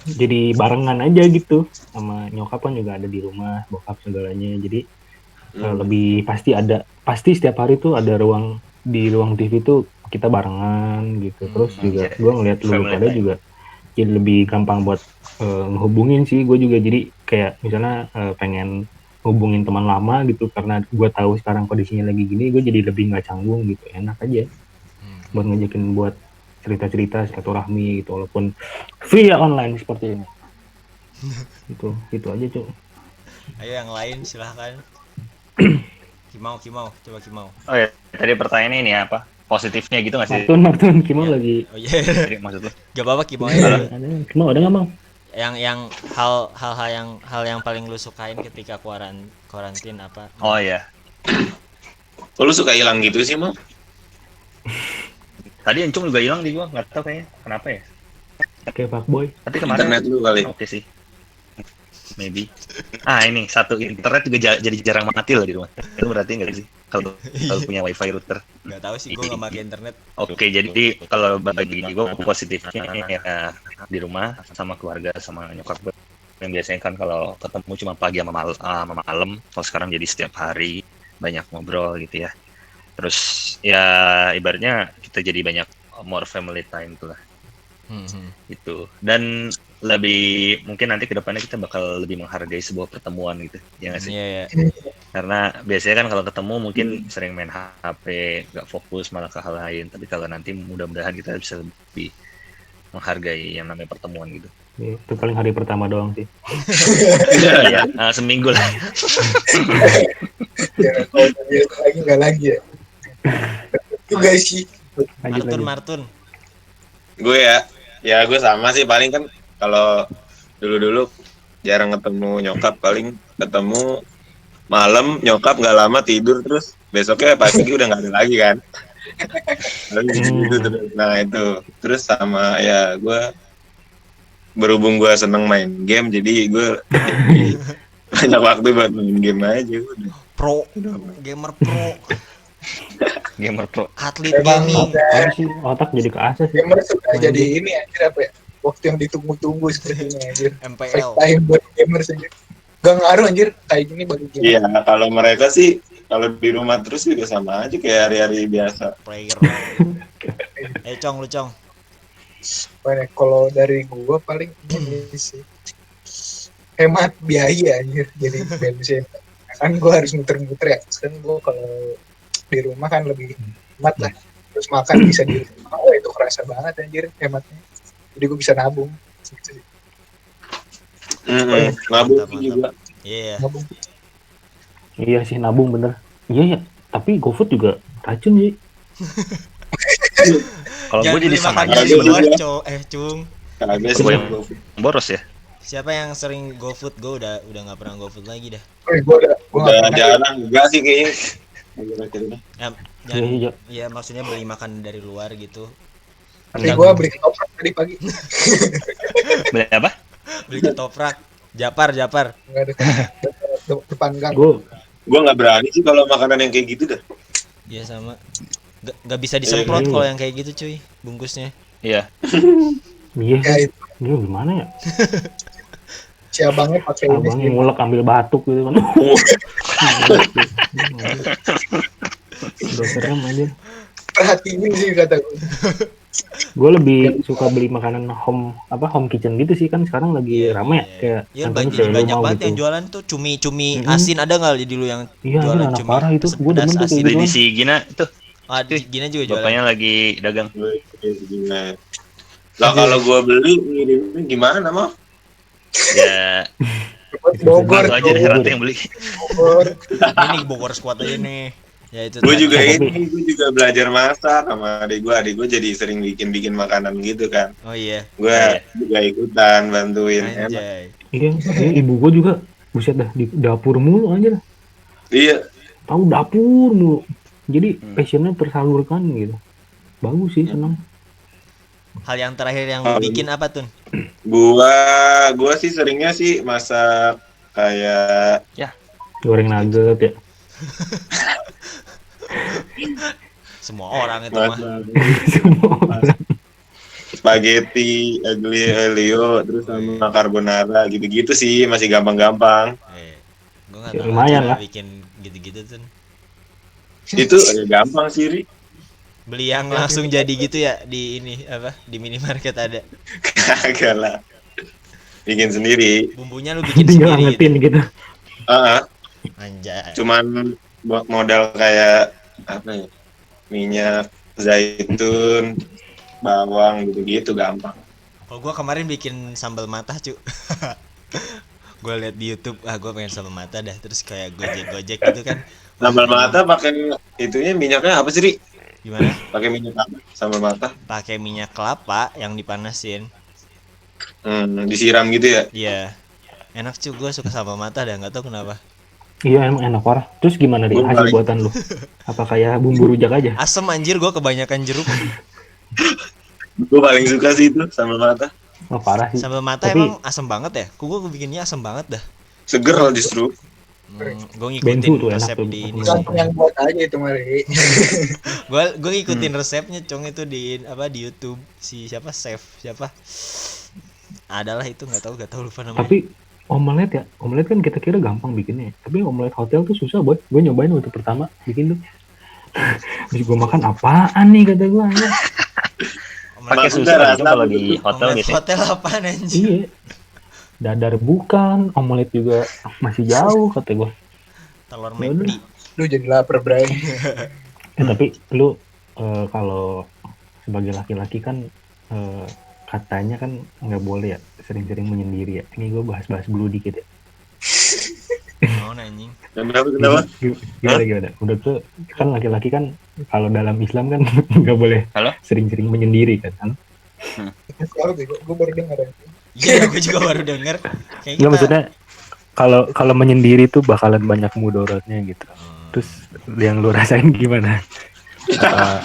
S5: jadi barengan aja gitu sama nyokap, kan juga ada di rumah, bokap segalanya, jadi lebih pasti setiap hari tuh ada di ruang TV tuh kita barengan gitu. Terus juga gue ngeliat lu
S3: Family
S5: pada
S3: time.
S5: juga jadi lebih gampang buat ngehubungin sih gue juga, jadi kayak misalnya pengen hubungin teman lama gitu, karena gue tahu sekarang kondisinya lagi gini, gue jadi lebih nggak canggung gitu, enak aja buat ngajakin buat cerita-cerita silaturahmi gitu, walaupun via online seperti ini. Itu aja Cuk.
S1: Ayo yang lain silahkan. Kimau, coba Kimau.
S3: Oh ya, tadi pertanyaannya ini apa? Positifnya gitu nggak sih?
S5: Martun Kimau
S1: Iya.
S5: lagi
S1: Oh iya.
S3: Jadi maksud lu?
S1: Gak apa-apa Kimau ya.
S5: Kimau ada nggak Bang?
S1: Yang hal yang paling lu sukain ketika karantin apa?
S3: Oh ya,
S2: Kok lu suka hilang gitu sih, Mau?
S3: tadi Encung juga hilang di gua, nggak tahu kayaknya kenapa ya.
S5: Kayak fuckboy.
S3: Tapi kemarin
S2: Internet lu kali.
S3: oke sih, maybe. Ini satu, internet juga jadi jarang mati loh di rumah. Itu berarti nggak sih kalau punya wifi router?
S1: Gak tahu sih, gue gak pakai internet.
S3: Oke, jadi kalau bagi gue positifnya ya di rumah sama keluarga sama nyokap gue. Yang biasanya kan kalau ketemu cuma pagi sama malam, kalau sekarang jadi setiap hari banyak ngobrol gitu ya. Terus ya ibaratnya kita jadi banyak more family time tuh lah gitu. Dan lebih mungkin nanti kedepannya kita bakal lebih menghargai sebuah pertemuan gitu, ya nggak sih?
S1: Iya.
S3: Karena biasanya kan kalau ketemu mungkin sering main HP, nggak fokus malah ke hal lain. Tapi kalau nanti mudah-mudahan kita bisa lebih menghargai yang namanya pertemuan gitu.
S5: Ya, itu paling hari pertama doang sih.
S3: Ya, seminggu lah.
S4: Ya, kalau biasa lagi nggak lagi ya. Juga sih.
S5: Lanjut.
S1: Martun.
S2: Gue ya gue sama sih, paling kan kalau dulu jarang ketemu nyokap, paling ketemu malam nyokap nggak lama tidur, terus besoknya pagi udah nggak ada lagi kan. Gitu terus. Nah itu terus sama ya gue berhubung gue seneng main game, jadi gue banyak waktu buat main game aja udah.
S1: Gamer pro,
S3: Gamer pro.
S1: atlet
S4: Emang
S1: gaming.
S5: Apa sih otak jadi ke asas sih?
S4: gamer sudah jadi ini anjir apa ya? Waktu yang ditunggu-tunggu sepertinya anjir.
S1: MPL.
S4: First time buat gamer anjir. Gak ngaruh anjir kayak gini bagi gamer.
S2: Iya, kalau mereka sih kalau di rumah terus juga sama aja kayak hari-hari biasa.
S1: Player. Cong, lu Cong.
S4: Kalau dari gua paling ini sih hemat biaya anjir, jadi bensin kan gua harus muter-muter ya. Sekarang gua kalau di rumah kan lebih hemat lah, terus makan bisa di rumah. Oh itu kerasa banget anjir hematnya, jadi gua bisa nabung gitu sih.
S2: Nabung
S1: Mantap.
S2: juga.
S1: Iya.
S4: Nabung.
S5: Iya sih, nabung bener. Iya ya, tapi GoFood juga racun sih.
S3: Kalau gue jadi sama
S1: makan
S3: aja
S1: dari
S3: sih
S1: luar,
S3: sebenarnya.
S1: Cung.
S2: Kagak sih.
S3: Gue yang boros ya.
S1: Siapa yang sering GoFood? Gue udah nggak pernah GoFood lagi dah.
S4: Gua nggak
S2: Udah
S4: pernah.
S2: jarang juga sih kayaknya.
S5: Iya.
S1: Ya maksudnya beli makan dari luar gitu.
S4: Tapi gua beli ketoprak tadi pagi.
S3: Beli apa?
S1: Beli ketoprak. Japar.
S4: Nggak ada depan gang.
S2: Gue nggak berani sih kalau makanan yang kayak gitu dah.
S1: Iya sama. Gak bisa disemprot kalau yang kayak gitu cuy, bungkusnya.
S3: Iya.
S5: Iya
S4: Ya
S5: sih.
S4: itu
S5: Iya gimana ya?
S4: si abangnya pakai ini
S5: Abang
S4: sih.
S5: yang ngulek ambil batuk gitu kan. Udah serem aja.
S4: Perhatiin sih kata gua.
S5: Gue lebih suka beli makanan home kitchen gitu sih, kan sekarang lagi rame ya, kayak
S1: Iya
S5: contohnya
S1: banyak
S5: kayak lu mau
S1: banget
S5: gitu.
S1: yang jualan tuh cumi asin, ada nggak jadi lu yang
S5: Iya,
S1: jualan
S5: anak
S1: cumi
S5: parah itu. Gua
S1: pedas
S5: demen tuh
S1: asin?
S5: kayak
S3: Beli
S5: gitu.
S3: di si Gina tuh.
S1: Gina juga jualan.
S3: Bapaknya lagi dagang.
S2: Lah kalau gue beli ngirimnya gimana mah?
S3: Ya,
S4: Bogor
S3: itu aja deh rata yang beli.
S4: Bogor.
S1: Ini Bogor Squad aja nih. Ya itu.
S2: Gue juga
S5: Tapi-
S2: gue juga belajar masak sama adik gue jadi sering bikin makanan gitu kan.
S1: Oh iya.
S2: Gue juga ikutan bantuin. Enak.
S1: Anjay.
S5: Iya, ibu gue juga buset dah di dapur mulu aja.
S2: Iya,
S5: Tahu dapur mulu. Jadi passionnya tersalurkan gitu. Bagus sih, senang.
S1: Hal yang terakhir yang lu bikin apa tuh?
S2: gua sih seringnya sih masak kayak
S5: Goreng nugget ya.
S1: Semua orang itu mah.
S2: masak
S5: Semua orang.
S2: spaghetti, aglio, terus sama carbonara gitu-gitu sih, masih gampang-gampang.
S1: Gue nggak
S5: Ya,
S1: tahu
S5: lumayan
S1: cara
S5: lah.
S1: bikin gitu-gitu tuh.
S2: Itu gampang sih, Ri.
S1: Beli yang langsung jadi gitu ya di ini apa di minimarket ada.
S2: Kagak lah. Bikin sendiri.
S1: Bumbunya lu bikin
S5: Tinggal
S1: sendiri
S5: ngetin
S1: gitu.
S5: gitu.
S2: Ah,
S1: Anjay.
S2: Cuman modal kayak apa ya, minyak zaitun, bawang gitu-gitu gampang.
S1: Kalau gua kemarin bikin sambal matah, cu. Gua liat di YouTube, gua pengen sambal matah dah, terus kayak gojek gitu kan. Wah,
S2: Sambal
S1: anjing.
S2: mata pakai itunya minyaknya apa sih, Ri?
S1: Gimana?
S2: Pakai minyak apa? Sambal mata.
S1: Pakai minyak kelapa yang dipanasin.
S2: Disiram gitu ya.
S1: Iya. Enak, cu. Gua suka sambal matah dah, enggak tahu kenapa.
S5: Iya emang enak parah. Terus gimana deh
S2: Gua
S5: hasil
S2: paling-
S5: buatan lu? Apa kayak bumbu rujak aja?
S1: Asem anjir, gua kebanyakan jeruk.
S2: Gue paling suka sih itu sambal mata.
S5: Oh parah sih.
S1: Sambal matah
S5: Tapi-
S1: emang asem banget ya? Gua bikinnya asem banget dah.
S2: Seger justru.
S1: Gue
S5: Bensu
S1: ngikutin
S5: tuh enak
S1: resep
S5: tuh.
S1: di ini.
S4: Gantung yang buat aja itu Mari.
S1: Gue ngikutin resepnya, Cong, itu di di YouTube. Si siapa? Chef siapa? Adalah itu, nggak tahu lupa namanya.
S5: Tapi omelet kan kita kira gampang bikinnya. Tapi omelet hotel tuh susah boy. Gue nyobain waktu pertama bikin tuh. Terus gue makan apaan nih kata gue.
S3: Pakai
S2: Maksudnya
S3: susu kan itu
S2: rasa
S3: kalau di
S2: begitu.
S3: hotel
S1: Omelet
S3: biasanya.
S1: hotel apaan anjir?
S5: Iya. Dadar bukan, omelet juga masih jauh kata gue.
S1: Telur
S5: Ya
S1: McD.
S4: Lu jadi lapar, Bray.
S5: Tapi lu kalau sebagai laki-laki kan katanya kan nggak boleh ya sering-sering menyendiri ya. Ini gue bahas-bahas dulu dikit ya.
S1: Mau anjing.
S2: Kenapa?
S5: Gimana? Udah tuh kan laki-laki kan kalau dalam Islam kan nggak boleh
S3: Halo?
S5: sering-sering menyendiri kan.
S4: Sekarang gue baru dengar.
S1: Iya, gue juga baru denger. Kayak
S5: Nggak maksudnya kalau menyendiri tuh bakalan banyak mudaratnya gitu. Terus yang lu rasain gimana? Apa,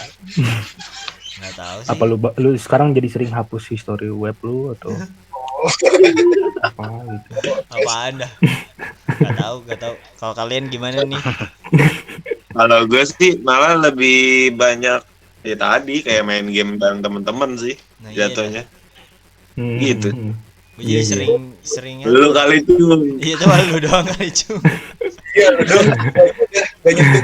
S1: nggak tahu sih.
S5: apa lu sekarang jadi sering hapus history web lu atau apa gitu?
S1: Apaan dah? Nggak tahu. Kalau kalian gimana nih?
S2: Kalau gue sih malah lebih banyak ya tadi kayak main game bareng temen-temen sih
S1: Nah, iya
S2: jatuhnya.
S5: Hmm,
S2: Gitu.
S1: Gue jadi
S5: Iya.
S1: seringnya.
S2: Lu kali itu
S1: Iya, tuh lu doang kali, cu.
S4: Iya, lu dong. Udah banyak tuh.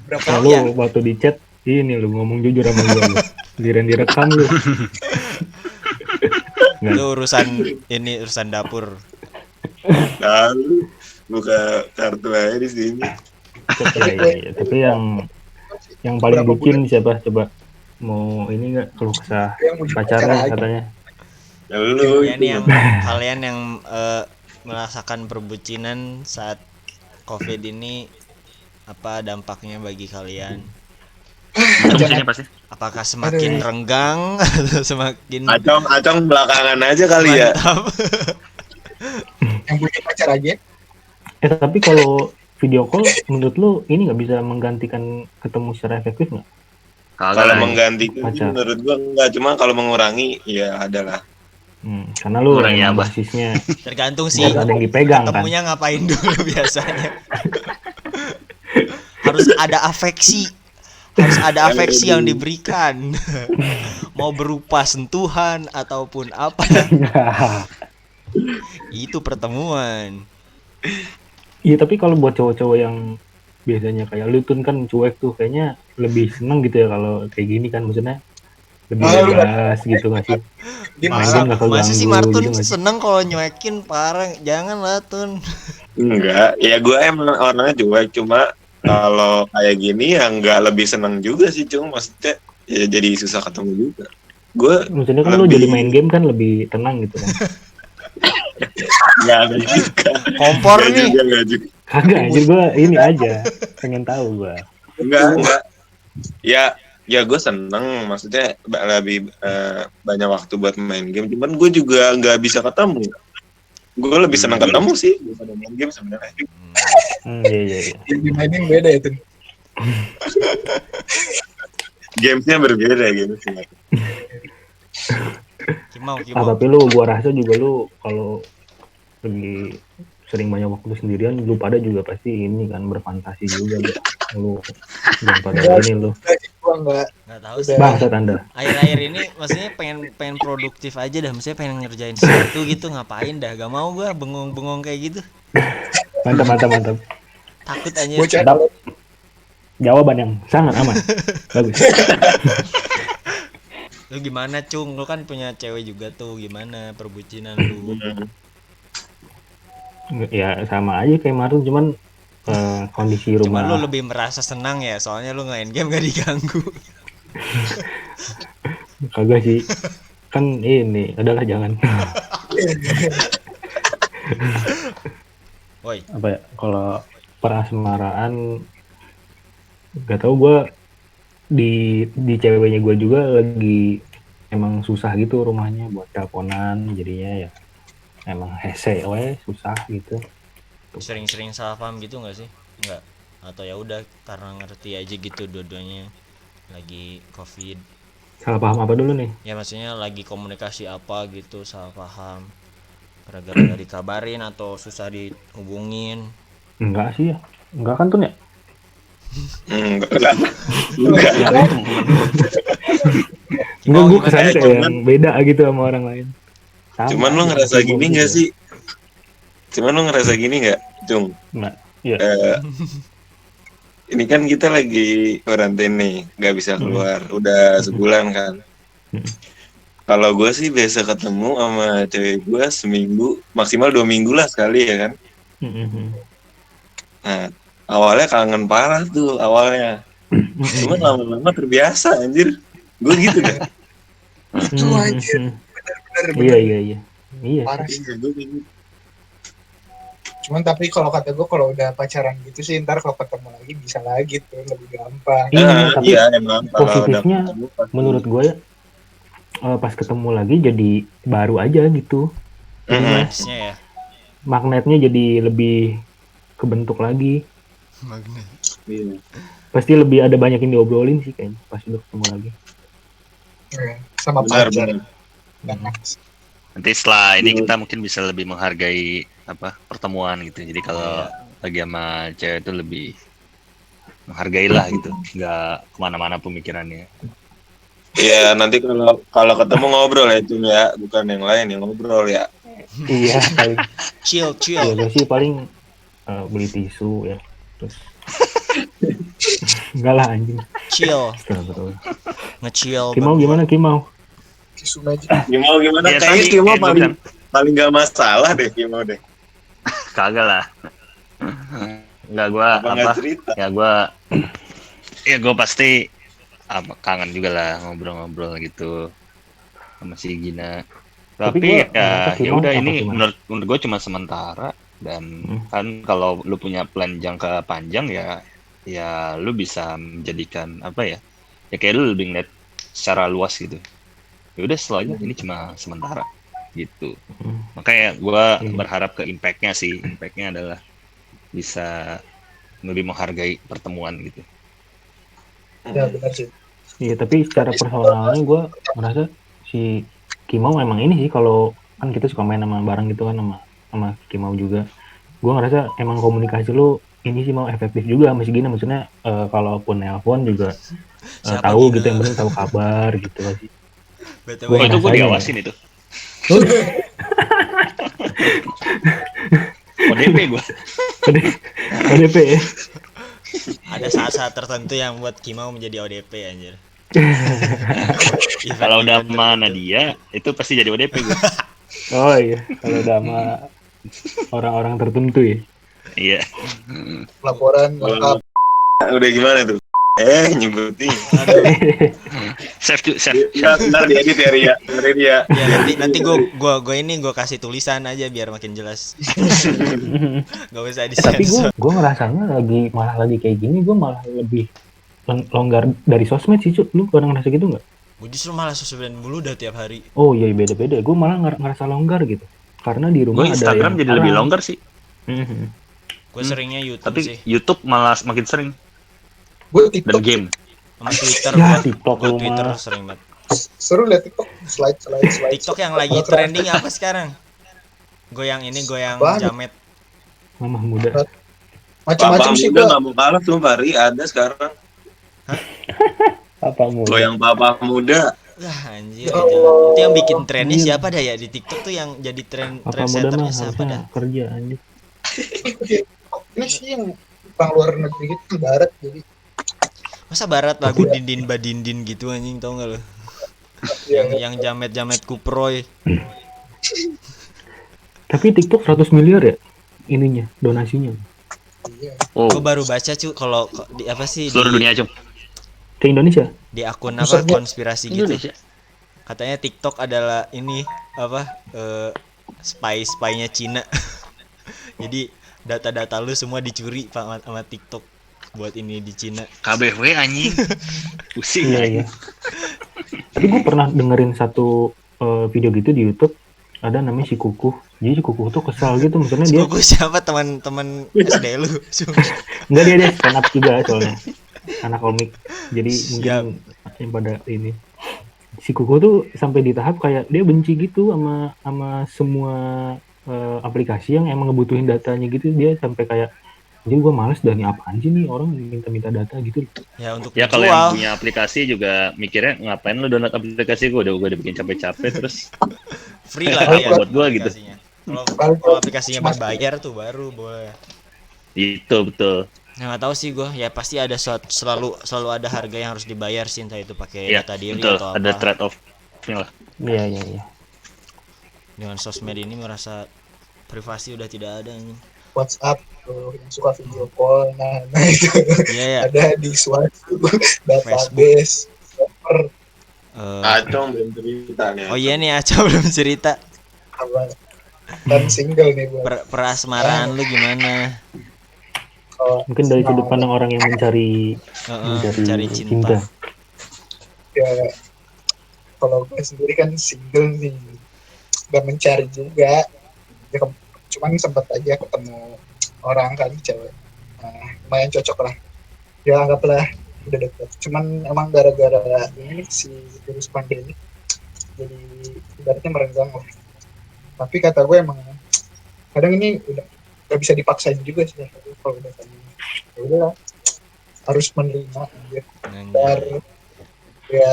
S4: Berapa
S5: Nah,
S1: Oh,
S5: lu
S1: iya.
S5: waktu di chat ini lu ngomong jujur sama gue lu. Giliran direkam lu.
S1: Itu urusan dapur.
S2: lalu buka kartu aja di sini.
S5: Iya. Tapi yang paling
S4: Berapa
S5: bucin siapa coba? Mau ini nggak keluh kesah
S4: yang mau
S5: pacarnya
S4: aja.
S5: katanya?
S2: Ya, lu
S1: Ya
S2: itu
S1: nih yang kalian yang merasakan perbucinan saat COVID ini, apa dampaknya bagi kalian?
S3: Bucinnya pasti.
S1: Apakah semakin renggang atau semakin
S2: acong belakangan aja kali ya.
S1: mantap?
S4: Yang punya pacar aja.
S5: Tapi kalau video call menurut lu ini nggak bisa menggantikan ketemu secara efektif nggak?
S3: Kagak
S2: Kalau
S3: lah.
S2: menggantikan sih
S5: Pacar.
S2: menurut gua enggak, cuma kalau mengurangi ya adalah.
S5: Karena lu
S3: Kurang ya,
S5: emang
S3: Abah.
S5: basisnya
S1: Tergantung sih.
S5: nggak ada yang dipegang kan.
S1: Ketemunya ngapain dulu biasanya? Harus ada afeksi. Harus ada afeksi yang diberikan. Mau berupa sentuhan ataupun apa. Itu pertemuan.
S5: Iya tapi kalau buat cowok-cowok yang biasanya kayak lu tuh kan cuek tuh kayaknya lebih seneng gitu ya kalau kayak gini kan maksudnya lebih bebas gitu nggak sih?
S4: Dia
S5: Main
S4: masak.
S5: game nggak keganggu
S1: Masa sih Martun
S5: gitu nggak sih?
S1: seneng kalau nyuekin, parah. Jangan lah, Tun.
S2: Enggak, ya gua emang orangnya cuek, cuma kalau kayak gini ya enggak lebih seneng juga sih, cuma maksudnya ya jadi susah ketemu juga. Gua
S5: Maksudnya kan lu
S2: lebih-
S5: jadi main game kan lebih tenang gitu kan?
S2: enggak ada juga.
S1: Kompor
S2: Enggak
S1: nih.
S2: juga, enggak juga.
S5: Kagak anjir gue ini aja pengen tahu gue.
S2: Enggak. Ya gue seneng, maksudnya lebih banyak waktu buat main game. Cuman gue juga nggak bisa ketemu. Gue lebih seneng ketemu sih daripada main game sebenarnya.
S5: Iya.
S4: Yang dimainin beda ya tuh.
S2: Gamesnya berbeda gitu sih.
S1: Kimau.
S5: Tapi gue rasa juga lu kalau lagi sering banyak waktu sendirian lu pada juga pasti ini kan berfantasi juga lu jangan pada ini lu
S4: Gua enggak.
S1: Nggak tahu sih.
S5: bangsat anda.
S1: Akhir-akhir ini maksudnya pengen produktif aja dah, maksudnya pengen ngerjain sesuatu gitu, ngapain dah, gak mau gua bengong-bengong kayak gitu,
S5: Mantap.
S1: takut aja.
S4: Bocah
S5: Sedap. Jawaban yang sangat aman. Bagus.
S1: Lu gimana, Cung? Lu kan punya cewek juga tuh, gimana perbucinan lu?
S5: Ya sama aja kayak Marun, cuman kondisi
S1: Cuma lu
S5: rumah.
S1: lebih merasa senang ya, soalnya lu main game gak diganggu.
S5: Kagak sih, kan ini adalah jangan
S1: Woi,
S5: apa ya, kalau perasmaraan gak tau gue, di ceweknya gue juga lagi emang susah gitu rumahnya buat teleponan, jadinya ya emang hese we susah gitu.
S1: sering-sering salah paham gitu nggak sih? Nggak. Atau ya udah karena ngerti aja gitu dua-duanya lagi covid.
S5: Salah paham apa dulu nih?
S1: Ya maksudnya lagi komunikasi apa gitu salah paham. Gara-gara nggak dikabarin atau susah dihubungin.
S5: Enggak sih ya, enggak kan tuh ya.
S2: Enggak lah. Enggak.
S3: Ya kan temen.
S5: Enggak,
S1: Oh,
S5: gue
S1: gimana?
S5: kesannya kayak
S2: Cuman-
S5: yang beda gitu sama orang lain. Sama
S2: Cuman lu
S5: aja,
S2: ngerasa
S5: kayak
S2: gini
S5: gua
S2: nggak
S5: gitu.
S2: sih? Cuman lu ngerasa gini nggak, Cung?
S5: Nah, iya.
S2: Ini kan kita lagi karantina nih, nggak bisa keluar. Udah sebulan kan.
S5: Hmm.
S2: Kalau gue sih biasa ketemu sama cewek gue seminggu, maksimal 2 minggu lah sekali ya kan.
S5: Mm-mm.
S2: Nah, awalnya kangen parah tuh awalnya. Cuman lama-lama terbiasa anjir. Gue gitu dah.
S4: Itu anjir.
S5: Iya, iya, iya. Iya.
S4: Parah sih.
S2: Iya, gue gitu.
S4: Cuman tapi kalau kata gue kalau udah pacaran gitu sih ntar kalau ketemu lagi bisa lagi tuh lebih gampang.
S5: Tapi
S2: Iya emang kalau udah
S5: positifnya
S2: ketemu pasti.
S5: menurut gue ya, pas ketemu lagi jadi baru aja gitu. Jadinya
S1: Manisnya ya.
S5: magnetnya jadi lebih kebentuk lagi.
S1: Magnet.
S2: Iya.
S5: Pasti lebih ada banyak yang diobrolin sih kayaknya pas udah ketemu lagi.
S4: Ya, sama
S2: Benar
S4: pacar.
S2: benar.
S4: Enak.
S3: Nanti setelah ini kita mungkin bisa lebih menghargai apa pertemuan gitu. Jadi kalau lagi sama cewek itu lebih menghargai lah gitu, nggak kemana-mana pemikirannya.
S2: Iya nanti kalau ketemu ngobrol ya itu ya, bukan yang lain yang ngobrol ya.
S5: Iya, paling
S1: Chill.
S5: ya gue sih paling beli tisu ya. Terus enggak lah anjing.
S1: Chill.
S5: Astagfirullah.
S1: Nge-chill.
S5: Kimau gimana Kimau?
S4: Tisu aja.
S2: Gimana
S3: Ya,
S2: kayaknya
S3: tadi,
S2: Kimo
S3: kayak
S2: paling
S3: gua
S2: paling gak masalah deh Kimo deh.
S3: Kagak lah. Nggak gua
S2: Apa
S3: apa?
S2: nggak cerita?
S3: Ya gua pasti kangen juga lah ngobrol-ngobrol gitu sama si Gina.
S5: Tapi
S3: Tapi
S5: gua ngerasa
S3: ya
S5: Kimau
S3: udah
S5: apa
S3: ini
S5: gimana?
S3: menurut gue cuma sementara dan kan kalau lu punya plan jangka panjang ya lu bisa menjadikan apa ya kayak lu lebih ngeliat secara luas gitu. Ya udah setelahnya ini cuma sementara gitu. Makanya gue berharap ke impactnya adalah bisa lebih menghargai pertemuan gitu.
S4: Ya benar sih.
S5: Iya, tapi secara personalnya gue merasa si Kimau emang ini sih, kalau kan kita suka main sama bareng gitu kan sama Kimau juga. Gue ngerasa emang komunikasi lu ini sih mau efektif juga sama si Gina, maksudnya kalaupun nelpon juga
S1: Siapa
S5: tahu
S1: Gina?
S5: gitu, yang penting tahu kabar gitu lah sih.
S1: BTW,
S5: Gua
S3: Itu gue
S5: rasanya
S3: diawasin itu. ODP gue.
S5: ODP ya.
S1: ada saat-saat tertentu yang buat Kimau menjadi ODP anjir.
S3: Kalau udah
S1: Event-event
S3: sama
S1: tertentu.
S3: Nadia itu pasti jadi ODP gue.
S5: Oh iya, kalau udah sama orang-orang tertentu ya.
S3: Iya.
S4: Laporan lengkap.
S2: Udah gimana tuh? Nyebutin.
S3: Save.
S2: Ntar diedit ya Ria. Dengerin ya.
S1: Ya nanti gue kasih tulisan aja biar makin jelas. Gak usah
S5: Tapi
S1: disensor.
S5: gue ngerasanya malah lagi kayak gini, gue malah lebih longgar dari sosmed sih, Cut. Lu pernah ngerasa gitu nggak?
S1: Gue justru malah sosmed mulu dah tiap hari.
S5: Oh iya, beda-beda. Gue malah ngerasa longgar gitu. Karena di rumah
S3: Gue
S5: ada
S3: Instagram
S5: yang
S3: jadi lebih
S5: orang.
S3: longgar sih.
S1: Gue seringnya YouTube
S3: Tapi
S1: sih.
S3: YouTube malah makin sering
S4: Gue
S3: dan
S4: TikTok
S3: game.
S1: Sama Twitter
S5: Ya,
S1: gua.
S5: TikTok
S1: Gua
S5: lu
S1: Twitter
S5: mah.
S1: sering banget.
S4: seru liat TikTok slide.
S1: TikTok yang lagi trending apa sekarang? Goyang ini, goyang
S4: Apaan?
S1: jamet.
S5: Mama muda.
S4: Macam-macam
S2: Papa
S4: sih
S2: muda
S4: gue.
S2: nggak mau kalah tuh Pari ada sekarang.
S5: Apa muda?
S2: Goyang papa muda.
S1: Lah anjir,
S4: Ya
S1: itu.
S4: Allah.
S1: Itu yang bikin trennya
S5: Iya.
S1: siapa dah ya di TikTok tuh yang jadi
S5: Apa muda mah
S1: trendsetternya siapa dah?
S5: harusnya kerja anjir.
S4: Ini sih yang orang luar negeri gitu barat jadi
S1: Masa barat lagu dindin badindin gitu anjing, tau gak lo? Yang jamet-jamet kuproy.
S5: Tapi TikTok 100 miliar ya ininya, donasinya.
S4: Iya.
S3: Oh,
S1: Gue baru baca kalau di apa sih
S3: seluruh
S1: di,
S3: dunia Cung.
S5: Ke Indonesia.
S1: di akun apa
S4: Busetnya.
S1: konspirasi gitu.
S3: Indonesia.
S1: Katanya TikTok adalah ini apa spy-spy-nya Cina. Jadi data-data lu semua dicuri sama TikTok buat ini di Cina.
S3: KBW anjing. Pusing
S5: Iya,
S3: anjing.
S5: iya. Tapi gue pernah dengerin satu video gitu di YouTube, ada namanya si Kukuh. Jadi si Kukuh tuh kesal gitu, maksudnya dia
S1: Sepupu siapa teman-teman SD lu?
S5: enggak, dia stand up juga soalnya, anak komik. Jadi
S1: Siap.
S5: mungkin yang pada ini si Kukuh tuh sampai di tahap kayak dia benci gitu sama semua aplikasi yang emang ngebutuhin datanya gitu. Dia sampai kayak, jadi gue males dah nih, apaan sih nih orang minta data gitu.
S1: Ya untuk
S3: Ya kalau yang
S1: dijual.
S3: punya aplikasi juga mikirnya ngapain lu download aplikasi gue udah bikin capek-capek terus
S1: Free lagi ya
S3: buat gua gitu.
S1: aplikasinya. Kalau aplikasinya berbayar tuh baru boleh.
S3: itu betul.
S1: Nah, nggak tahu sih gue, ya pasti ada selalu ada harga yang harus dibayar sih, entah itu pakai
S3: Ya
S1: data diri
S3: betul,
S1: atau
S3: ada
S1: apa.
S3: trade off-nya lah.
S5: Iya.
S1: Dengan sosmed ini merasa privasi udah tidak ada nih.
S4: WhatsApp tuh yang suka video call, nah itu
S1: Iya ya.
S4: ada di suatu database server
S2: Acong belum cerita nih.
S1: Oh iya nih Aca belum cerita.
S4: apa dan single nih buat
S1: Perasmaraan lu gimana?
S4: kalau
S5: Mungkin dari sudut pandang orang yang mencari
S1: Mencari cinta.
S4: ya kalau gue sendiri kan single nih, gak mencari juga ya, cuman sempat aja ketemu orang kan cewek, nah, lumayan cocok lah ya, anggaplah udah deket. Cuman emang gara-gara ini si virus pandemi jadi ibaratnya merenggang lah. Tapi kata gue emang kadang ini udah gak bisa dipaksain juga sih kalau udah kayak gini. Ya udah harus menerima aja. Dan ya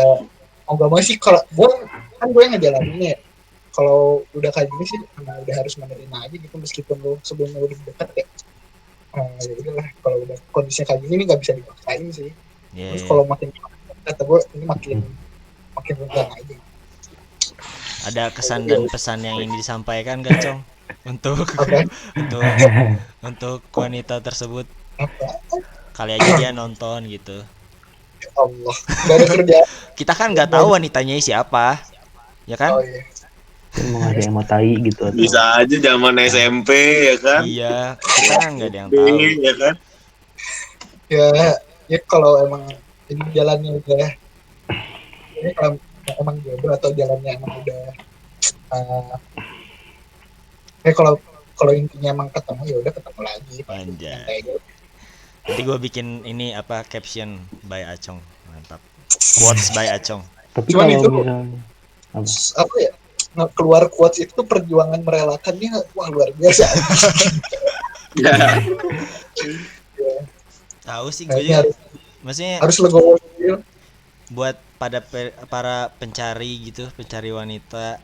S4: mau gak mau sih, kalau gue kan gue yang ngejalaninnya ya, kalau udah kayak gini sih udah harus menerima aja gitu, meskipun lo sebelumnya udah dekat ya. Ya udahlah, kalau udah kondisinya kayak gini nggak bisa dipaksain sih.
S1: Iya,
S4: Terus
S1: iya.
S4: kalau makin kata gue ini makin renggang aja.
S1: Ada kesan dan pesan yang ingin disampaikan gak, Cong? Untuk
S4: Apa?
S1: untuk wanita tersebut.
S4: Apa?
S1: Kali aja dia nonton gitu.
S4: Ya Allah, nggak ada kerja.
S1: Kita kan nggak tahu wanitanya siapa. Ya kan?
S4: Oh iya.
S5: Kan mau ngasih emotai gitu atau
S2: Bisa aja zaman SMP ya kan.
S1: Iya, kita kan nggak ada yang tahu.
S2: Ya kan.
S4: Ya kalau emang ini jalannya udah, ini kalau emang jodoh atau jalannya emang udah kalau intinya emang ketemu ya udah ketemu lagi.
S1: Anjay.
S4: Kayak gitu.
S1: Nanti gue bikin ini apa caption by Acong. Mantap. Quotes by Acong.
S5: tapi
S4: Cuman
S5: kalau
S4: itu-
S5: misalnya apa?
S4: Apa ya, keluar quotes itu perjuangan merelakannya wah luar biasa.
S2: Ya.
S1: Tahu sih gue
S4: Kayaknya
S1: juga. Maksudnya
S4: harus legowo dulu.
S1: buat para pencari gitu, pencari wanita,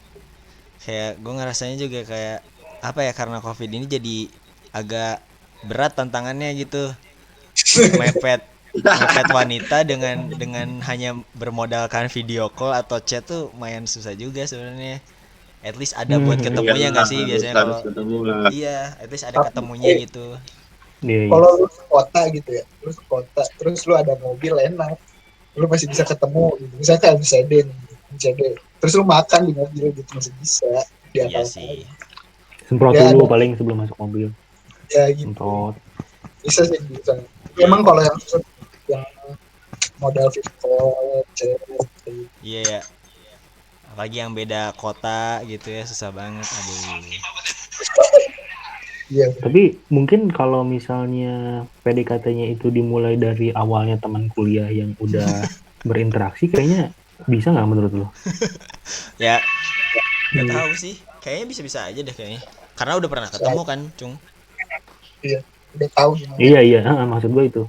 S1: kayak gue ngerasanya juga kayak apa ya, karena covid ini jadi agak berat tantangannya gitu, mepet wanita dengan hanya bermodalkan video call atau chat tuh lumayan susah juga sebenarnya. At least ada buat ketemunya nggak sih biasanya kalau
S2: harus ketemu lah.
S1: iya, at least ada ketemunya gitu.
S5: Iya.
S4: Kalau lu ke kota gitu ya, lu ke kota, terus lu ada mobil enak, lu masih bisa ketemu gitu. Misalkan MCD, terus lu makan di mobil gitu masih bisa.
S1: Iya sih.
S5: Semprot
S4: Ya,
S5: dulu
S4: ada.
S5: paling sebelum masuk mobil.
S4: Ya gitu.
S5: Semprot.
S4: Bisa sih bisa. Emang kalau yang modal video chat gitu.
S1: Iya ya. Apalagi yang beda kota gitu ya, susah banget. Aduh.
S4: Iya.
S5: Tapi mungkin kalau misalnya PDKT-nya itu dimulai dari awalnya teman kuliah yang udah berinteraksi, kayaknya bisa nggak menurut lo?
S1: Ya, nggak tahu sih. Kayaknya bisa-bisa aja deh kayaknya. Karena udah pernah ketemu kan, Cung.
S4: Udah tahu gimana.
S5: Iya, maksud gue itu.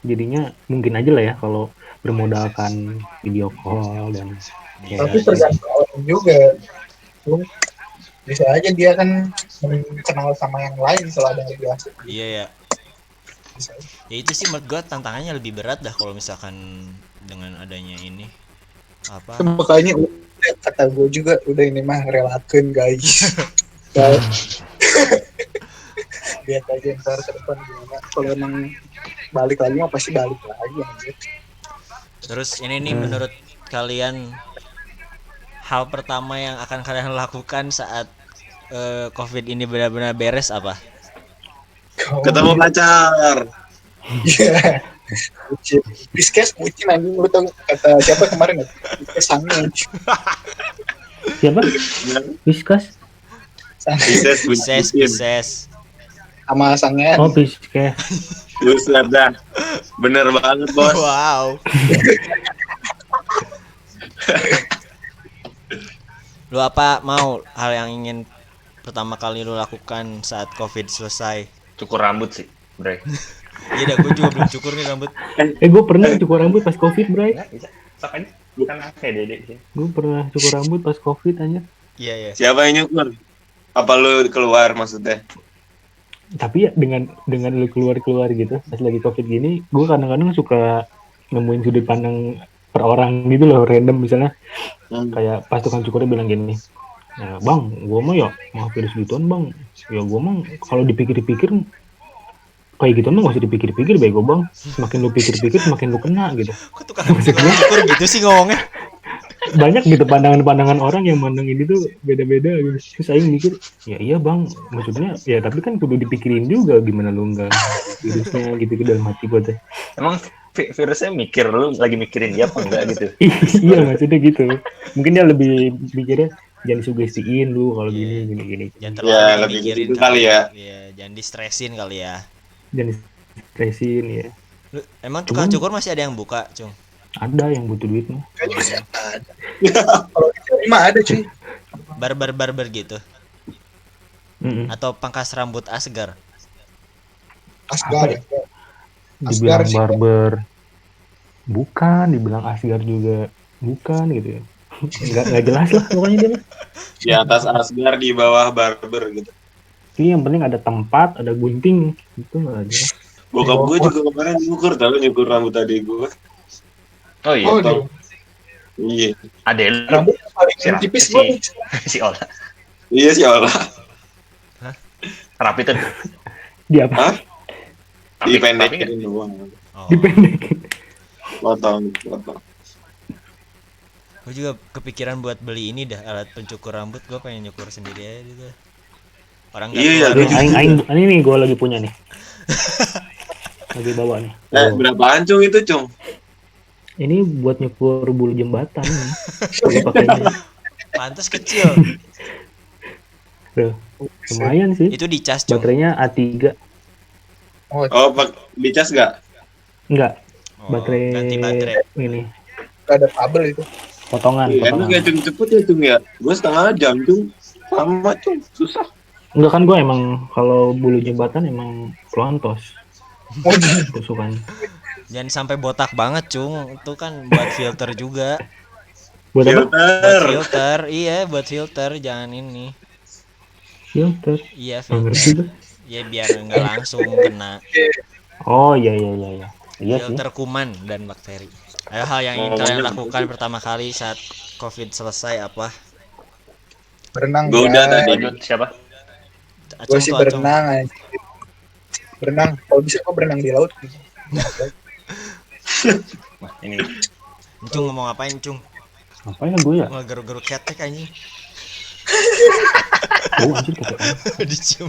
S5: Jadinya mungkin aja lah ya kalau bermodalkan video call dan
S1: Bisa
S4: Tapi
S1: aja sih.
S4: tergantung orang juga. Lu bisa aja dia kan kenal sama yang lain kalau ada yang biasa.
S1: Iya ya.
S4: Bisa aja.
S1: Ya itu sih menurut gua tantangannya lebih berat dah kalau misalkan dengan adanya ini apa?
S4: Makanya udah, kata gue juga udah ini mah relakan guys. lihat aja ntar ke depan gimana. Kalau emang balik lagi mah pasti balik lagi anjir.
S1: Terus ini nih menurut kalian hal pertama yang akan kalian lakukan saat COVID ini benar-benar beres apa?
S2: Ketemu pacar.
S4: Iya. Bucin. Biskes bucin anjing, lu tau kata siapa kemarin ya? Biskes sange.
S5: Siapa? Whiskas?
S4: Sange.
S1: Bises.
S4: Sama sangean.
S5: Oh, Whiskas.
S2: Buset dah. Bener banget, Bos.
S1: Wow. Lu apa mau hal yang ingin pertama kali lu lakukan saat COVID selesai?
S3: Cukur rambut sih, Bray.
S1: Iya dah, gue juga belum cukur nih rambut.
S5: Gue pernah cukur rambut pas COVID, Bray.
S3: Nggak bisa. Sok aja. Bukan kayak Dede sih.
S5: Gue pernah cukur rambut pas COVID aja.
S1: Iya.
S2: Siapa yang nyukur? Apa lu keluar maksudnya?
S5: Tapi ya dengan lu keluar gitu pas lagi COVID gini, gue kadang-kadang suka nemuin sudut pandang per orang gitu loh, random misalnya. Kayak pas tukang cukurnya bilang gini, ya bang, gue mah ya mau virus gituan bang, ya gue mah kalau dipikir-pikir kayak gitu mah gak usah dipikir-pikir bego bang, semakin lu pikir-pikir semakin lu kena gitu.
S1: Kok tukang cukur gitu sih ngomongnya?
S5: Banyak gitu pandangan-pandangan orang yang mandang ini tuh beda-beda gitu. Terus saya mikir, ya iya bang, maksudnya ya tapi kan kudu dipikirin juga gimana lu enggak virusnya gitu ke dalam hati gue teh.
S3: Emang virusnya mikir, lu lagi mikirin dia apa enggak gitu?
S5: Iya maksudnya gitu. Mungkin dia lebih mikirnya jangan sugestiin lu kalau gini.
S1: Jangan terlalu
S2: Ya, lebih
S1: mikirin
S2: gitu kali ya.
S1: Iya, jangan distresin kali ya.
S5: Jangan stresin ya.
S1: Lu, emang tukang cukur masih ada yang buka, Cung?
S5: Ada yang butuh duit mah.
S4: Kayaknya masih ada. Kalau di sini mah ada cuy.
S1: Barber gitu.
S5: Mm-mm.
S1: Atau pangkas rambut Asgar.
S4: Asgar.
S5: Dibilang
S4: sih.
S5: barber bukan, dibilang Asgar juga bukan gitu ya. Nggak jelas lah pokoknya dia mah.
S2: Di atas Asgar, di bawah barber gitu.
S5: Ini yang penting ada tempat, ada gunting itu aja.
S2: Bokap gue juga kemarin nyukur rambut adik gue.
S3: Oh iya.
S4: Oh,
S2: Potong. Iya.
S3: Ada lu.
S4: rambut paling
S3: Si Ra-
S4: tipis
S3: si-
S4: banget.
S3: si Ola.
S2: Iya sih Allah.
S3: Rapi tuh.
S5: Di apa?
S2: Hah?
S3: Rapi nggak?
S2: Dipendekin doang.
S1: Oh.
S5: Dipendekin.
S2: Potong.
S1: Gue juga kepikiran buat beli ini dah, alat pencukur rambut. Gue pengen nyukur sendiri aja gitu. Orang nggak
S2: Iya,
S1: keluar.
S2: iya.
S5: Aing ini nih gue lagi punya nih. Lagi bawa nih.
S2: Berapaan Cung itu, Cung?
S5: Ini buat nyukur bulu jembatan nih. Gue pakainya.
S1: Pantes kecil.
S5: Tuh, lumayan sih.
S1: Itu dicas, Cung.
S5: Baterainya A3.
S2: Oh, dicas gak?
S5: Enggak,
S1: Oh,
S5: baterai
S1: ganti baterai.
S5: ini
S4: Gak ada kabel itu.
S5: potongan.
S2: Iya, itu kayak Cung cepet ya, Cung ya. Gue setengah jam, Cung. Sama, Cung. Susah.
S5: Enggak kan gue emang kalau bulu jembatan emang pelontos. Tusukan.
S1: Jangan sampai botak banget, Cung. Itu kan buat filter juga.
S5: Buat apa?
S2: Filter.
S1: Buat filter. Iya, buat filter, jangan ini.
S5: Filter.
S1: Iya,
S5: Nggak ngerti
S1: filter.
S5: gue.
S1: Ya biar nggak langsung kena
S5: Oh iya. Iya sih.
S1: filter kuman dan bakteri. Ayo, hal yang ingin kalian lakukan pertama kali saat COVID selesai apa?
S4: Berenang.
S2: Gue udah tadi.
S3: Lanjut siapa?
S4: Gue sih
S1: Acung tuh, Acung.
S4: berenang aja. Berenang. Kalau bisa gue berenang di laut.
S3: Nah, ini
S1: Cung ngomong apain, Cung?
S5: Ngapain gue ya?
S1: Ngegaru-garu ketek anjing.
S5: Oh anjir kata
S1: Dicium.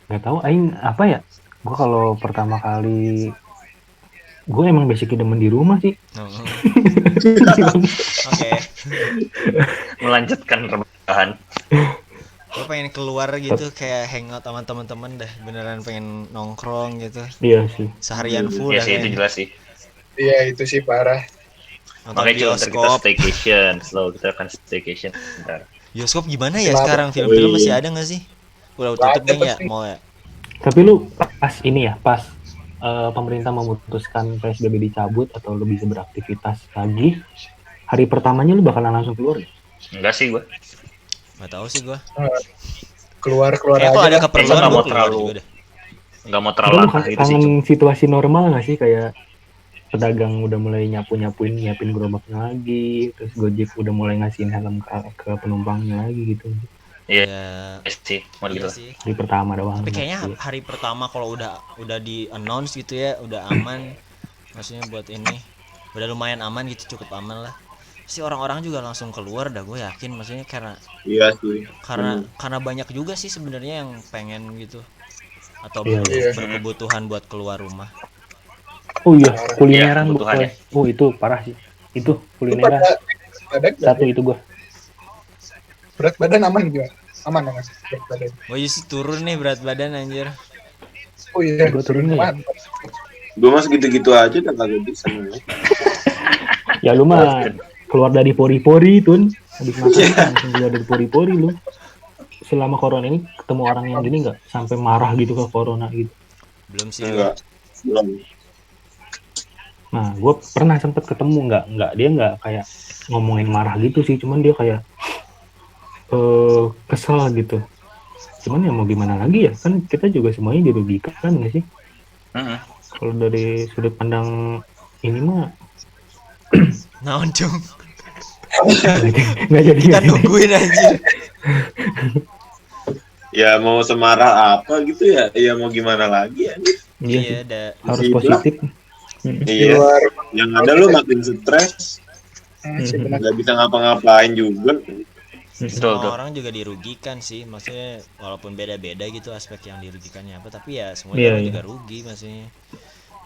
S5: nggak tahu aing apa ya, gue kalau pertama kali gue emang basicnya demen di rumah sih.
S1: Oke.
S3: melanjutkan rebahan.
S1: Gue pengen keluar gitu, kayak hangout sama teman-teman dah, beneran pengen nongkrong gitu
S5: Iya sih.
S1: seharian full
S3: Iya
S1: dah
S3: sih, itu
S1: kayaknya.
S3: jelas sih.
S4: Iya itu sih parah.
S1: Nonton
S3: Makanya cuma ntar kita
S1: bioskop.
S3: staycation, slow kita akan staycation. Bentar.
S1: Bioskop gimana ya
S4: Kenapa?
S1: sekarang? Film-film
S2: Wih.
S1: masih ada nggak sih? Udah tutup
S4: Ada
S1: deh ya,
S4: pasti.
S1: mau ya?
S5: Tapi lu pas ini ya, pas pemerintah memutuskan PSBB dicabut atau lu bisa beraktivitas lagi, hari pertamanya lu bakalan langsung keluar ya?
S3: Enggak sih gua.
S1: Nggak tahu sih gua.
S4: Keluar
S1: Kayak kalau
S4: aja.
S1: ada
S4: lah.
S1: keperluan
S3: Nggak
S1: gua
S3: mau
S1: keluar
S3: terlalu-
S1: juga deh.
S3: Enggak mau
S5: Tapi
S3: terlalu
S5: lu
S3: langka gitu sih,
S5: kangen
S3: Cuk.
S5: situasi normal gak sih, kayak pedagang udah mulai nyiapin gerobaknya lagi, terus Gojek udah mulai ngasihin helm ke penumpangnya lagi gitu.
S3: Iya
S1: Ya,
S3: sih, mau
S1: iya
S3: gitu.
S1: sih.
S5: Hari pertama doang.
S1: Tapi kayaknya
S5: Iya.
S1: hari pertama kalau udah di announce gitu ya, udah aman. Maksudnya buat ini udah lumayan aman gitu, cukup aman lah. Pasti orang-orang juga langsung keluar dah, gue yakin. Maksudnya
S2: Iya sih.
S1: karena banyak juga sih sebenarnya yang pengen gitu atau
S5: Iya, iya.
S1: berkebutuhan buat keluar rumah.
S5: Oh iya,
S3: Iya,
S5: kulineran Bu.
S3: kebutuhan ya.
S5: Oh itu parah sih. Itu
S4: Lu
S5: kulineran.
S4: pada badan
S5: Satu itu gua.
S4: berat badan aman juga. Aman berat badan.
S1: Gue justru turun nih berat badan anjir.
S4: Oh iya,
S5: Gua turun nih.
S4: aman.
S2: Gue mas gitu-gitu aja udah kagak bisa nih.
S5: Ya lu mah keluar dari pori-pori Tun. Habis makan langsung keluar dari pori-pori lu. Selama corona ini ketemu orang yang gini nggak sampai marah gitu ke corona gitu.
S1: Belum sih gua.
S2: Enggak. Belum.
S5: Nah, gue pernah sempet ketemu nggak dia nggak kayak ngomongin marah gitu sih, cuman dia kayak kesel gitu. Cuman ya mau gimana lagi ya, kan kita juga semuanya dirugikan nggak sih?
S3: Heeh.
S5: Kalau dari sudut pandang ini mah
S1: Naon cung.
S5: nggak jadi.
S1: Kita nungguin anjir.
S2: Ya mau semarah apa gitu ya? Ya mau gimana lagi ya?
S5: Iya,
S1: Iya,
S5: sih.
S1: ada
S5: Harus
S2: Iya.
S5: positif.
S4: Di
S2: Iya.
S4: luar
S2: Yang ada lu makin stres,
S4: sebenarnya
S2: nggak bisa ngapa-ngapain juga.
S3: Betul, betul.
S1: orang juga dirugikan sih, maksudnya walaupun beda-beda gitu aspek yang dirugikannya apa, tapi ya semua
S5: Iya,
S1: orang
S5: iya.
S1: juga rugi, maksudnya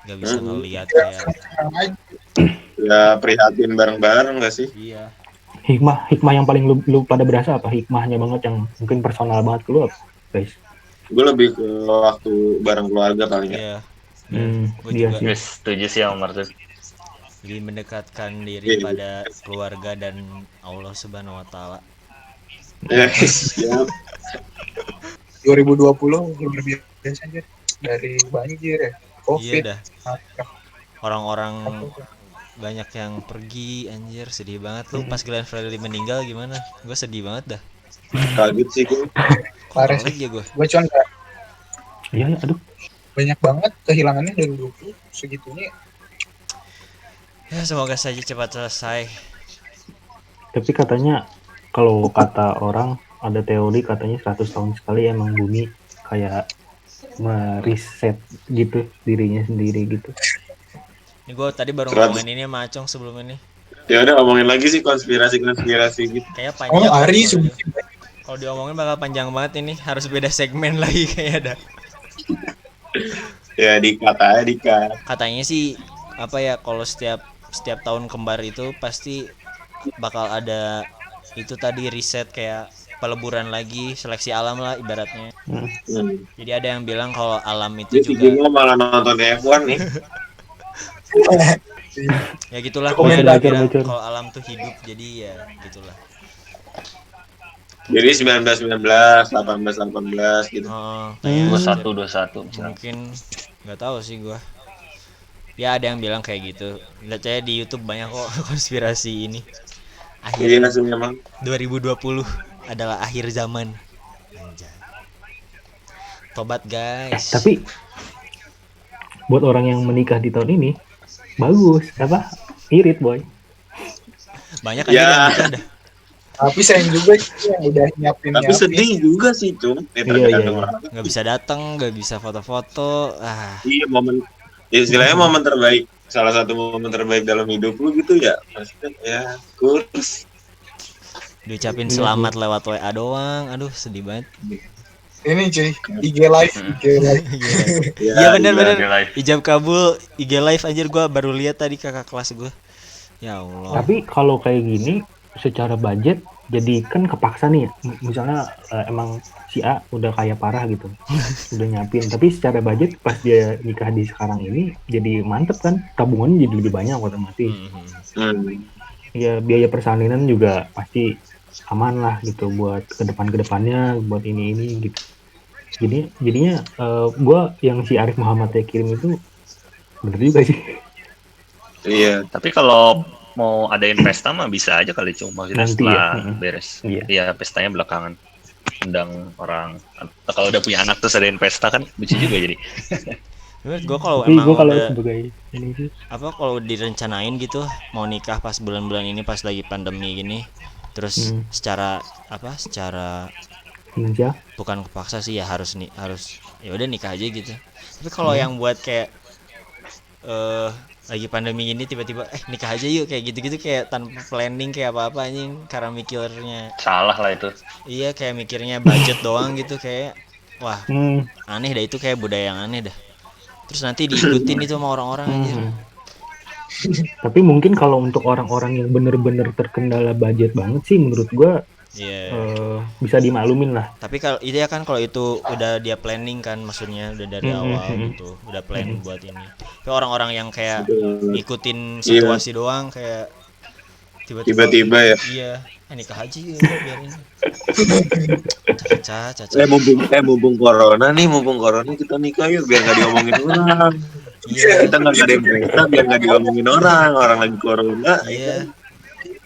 S1: nggak bisa
S2: Hmm.
S1: ngelihat kayak
S2: Ya prihatin bareng-bareng nggak sih?
S1: iya.
S5: Hikmah yang paling lu pada berasa apa? Hikmahnya banget yang mungkin personal banget ke lu apa, guys?
S2: Gue lebih ke waktu bareng keluarga paling ya.
S1: Iya. Gue
S5: Iya
S1: juga
S5: sih.
S3: Yes, setuju sih sama Martin.
S1: lebih mendekatkan diri
S2: Iya.
S1: pada keluarga dan Allah Subhanahu wa taala.
S2: Ya, siap.
S4: 2020 luar biasa aja dari banjir ya,
S1: Iya
S4: COVID.
S1: dah. Orang-orang banyak yang pergi anjir, sedih banget. Lu pas Glenn Fredly meninggal gimana? Gue sedih banget dah.
S2: Kaget sih gue.
S4: Parah
S1: Kok
S4: sih.
S1: aja gue.
S4: Gue cuman nggak-
S5: Iya, aduh.
S4: banyak banget kehilangannya dari 20 segitunya.
S1: Ya semoga saja cepat selesai.
S5: Tapi katanya kalau kata orang ada teori katanya 100 tahun sekali emang bumi kayak mereset gitu dirinya sendiri gitu.
S1: Ini gue tadi baru
S2: 100.
S1: ngomongin ini sama Acong sebelum ini.
S2: Ya udah ngomongin lagi sih konspirasi gitu.
S1: Kayak
S4: Oh,
S1: panjang.
S4: Ari
S1: kalau
S4: sebutin.
S1: kalau diomongin bakal panjang banget ini. Harus beda segmen lagi kayak ada.
S2: Ya dikata.
S1: Katanya sih apa ya, kalau setiap tahun kembar itu pasti bakal ada itu tadi riset kayak peleburan lagi, seleksi alam lah ibaratnya. Jadi ada yang bilang kalau alam itu
S2: Jadi
S1: juga
S2: gue malah nonton F1 nih.
S1: ya gitulah,
S4: Komen
S1: pokoknya dia
S5: bocor,
S1: bilang
S5: bocor.
S1: kalau alam tuh hidup, jadi ya gitulah.
S2: Jadi 1919, 1818 gitu.
S1: Oh, kayak
S3: 21
S1: mungkin nggak tahu sih gua. Ya ada yang bilang kayak gitu. Lihat saya di YouTube banyak kok konspirasi ini.
S2: Iya
S1: Akhir
S2: sih memang.
S1: 2020 adalah akhir zaman. Anjay. Tobat guys.
S5: Tapi buat orang yang menikah di tahun ini bagus apa? Irit boy.
S1: banyak aja
S2: Ya.
S1: yang nikah dah.
S4: Tapi sayang juga sih yang udah nyiapin.
S2: Tapi sedih juga sih Cung. Tergantung
S5: Iya.
S2: orang.
S1: Nggak bisa datang, nggak bisa foto-foto.
S2: Iya momen. Istilahnya momen terbaik. Salah satu momen terbaik dalam hidup lu gitu ya. Maksudnya ya kurs.
S1: Diucapin
S5: Iya
S1: selamat lewat WA doang. Aduh sedih banget.
S4: Ini cuy, IG live.
S1: Iya
S2: Ya,
S1: benar-benar.
S3: Iya, live.
S1: Ijab kabul IG live anjir, gua baru lihat tadi kakak kelas gua. Ya Allah.
S5: Tapi kalau kayak gini secara budget jadi kan kepaksa nih, misalnya emang si A udah kaya parah gitu, udah nyiapin. Tapi secara budget pas dia nikah di sekarang ini jadi mantep kan, tabungannya jadi lebih banyak otomatis.
S2: Hmm.
S5: Ya biaya persalinan juga pasti aman lah gitu buat kedepannya buat ini gitu. Jadinya gue yang si Arif Muhammad kirim itu bener juga sih.
S2: Iya.
S3: Tapi kalau mau adain pesta mah bisa aja kali cuma maksudnya
S5: Nanti
S3: setelah
S5: ya.
S3: beres.
S5: Iya.
S3: Iya, pestanya belakangan. Undang orang. Atau kalau udah punya anak terus adain pesta kan lucu juga jadi.
S1: Menurut gua kalau
S5: Tapi
S1: emang
S5: gue kalau
S1: udah
S5: sebagai ini sih
S1: apa, kalau direncanain gitu mau nikah pas bulan-bulan ini pas lagi pandemi gini, terus secara
S5: finansial.
S1: bukan kepaksa sih ya, harus ya udah nikah aja gitu. Tapi kalau yang buat kayak lagi pandemi ini tiba-tiba nikah aja yuk kayak gitu-gitu, kayak tanpa planning kayak apa-apa anjing, karena mikirnya
S3: Salah lah itu.
S1: iya kayak mikirnya budget doang gitu, kayak wah
S5: Hmm.
S1: aneh dah, itu kayak budaya yang aneh dah. Terus nanti diikutin itu sama orang-orang anjir.
S5: Hmm. Tapi mungkin kalau untuk orang-orang yang bener-bener terkendala budget banget sih, menurut gua
S1: Iya.
S5: bisa dimaklumin lah.
S1: Tapi kalau itu ya kan, kalau itu udah dia planning kan, maksudnya udah dari awal gitu, udah plan buat ini. Tapi orang-orang yang kayak ngikutin situasi doang, kayak
S2: Tiba-tiba ya.
S1: iya, nikah aja ya biarin. Caca.
S2: Mumpung corona kita nikah yuk biar nggak diomongin orang.
S1: Iya.
S2: Kita nggak ada yang pesta biar nggak diomongin orang lagi corona.
S1: Iya.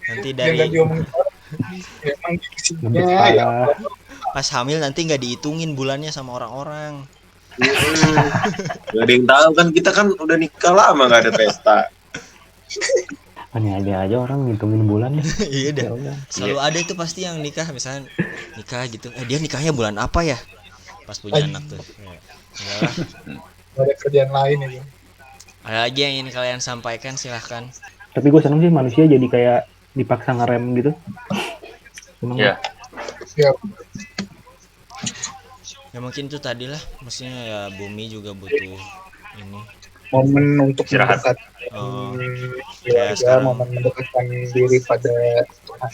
S1: Nanti
S4: Yang nggak
S1: dari
S4: diomongin orang. Emang
S5: Lebih
S4: isinya ya
S5: parah.
S1: pas hamil nanti nggak dihitungin bulannya sama orang-orang.
S2: Gak ada yang tahu kan, kita kan udah nikah lama nggak ada pesta.
S5: Hanya aja orang ngitungin bulan ya.
S1: Iya dah.
S5: Ya udah.
S1: Selalu ada itu pasti yang nikah, misalnya nikah gitu. Dia nikahnya bulan apa ya? Pas punya anak tuh. Ya. Enggak lah.
S4: nggak ada kerjaan lain ya.
S1: Ada lagi yang ingin kalian sampaikan, silahkan.
S5: Tapi gue seneng sih manusia jadi kayak dipaksa ngerem gitu. Seneng.
S3: Ya,
S4: Ya,
S1: Ya mungkin itu tadi lah, maksudnya ya bumi juga butuh ini.
S4: momen untuk
S3: Istirahat.
S4: mendekatkan
S1: Oh,
S4: keluarga,
S1: sekarang.
S4: momen mendekatkan diri pada Tuhan,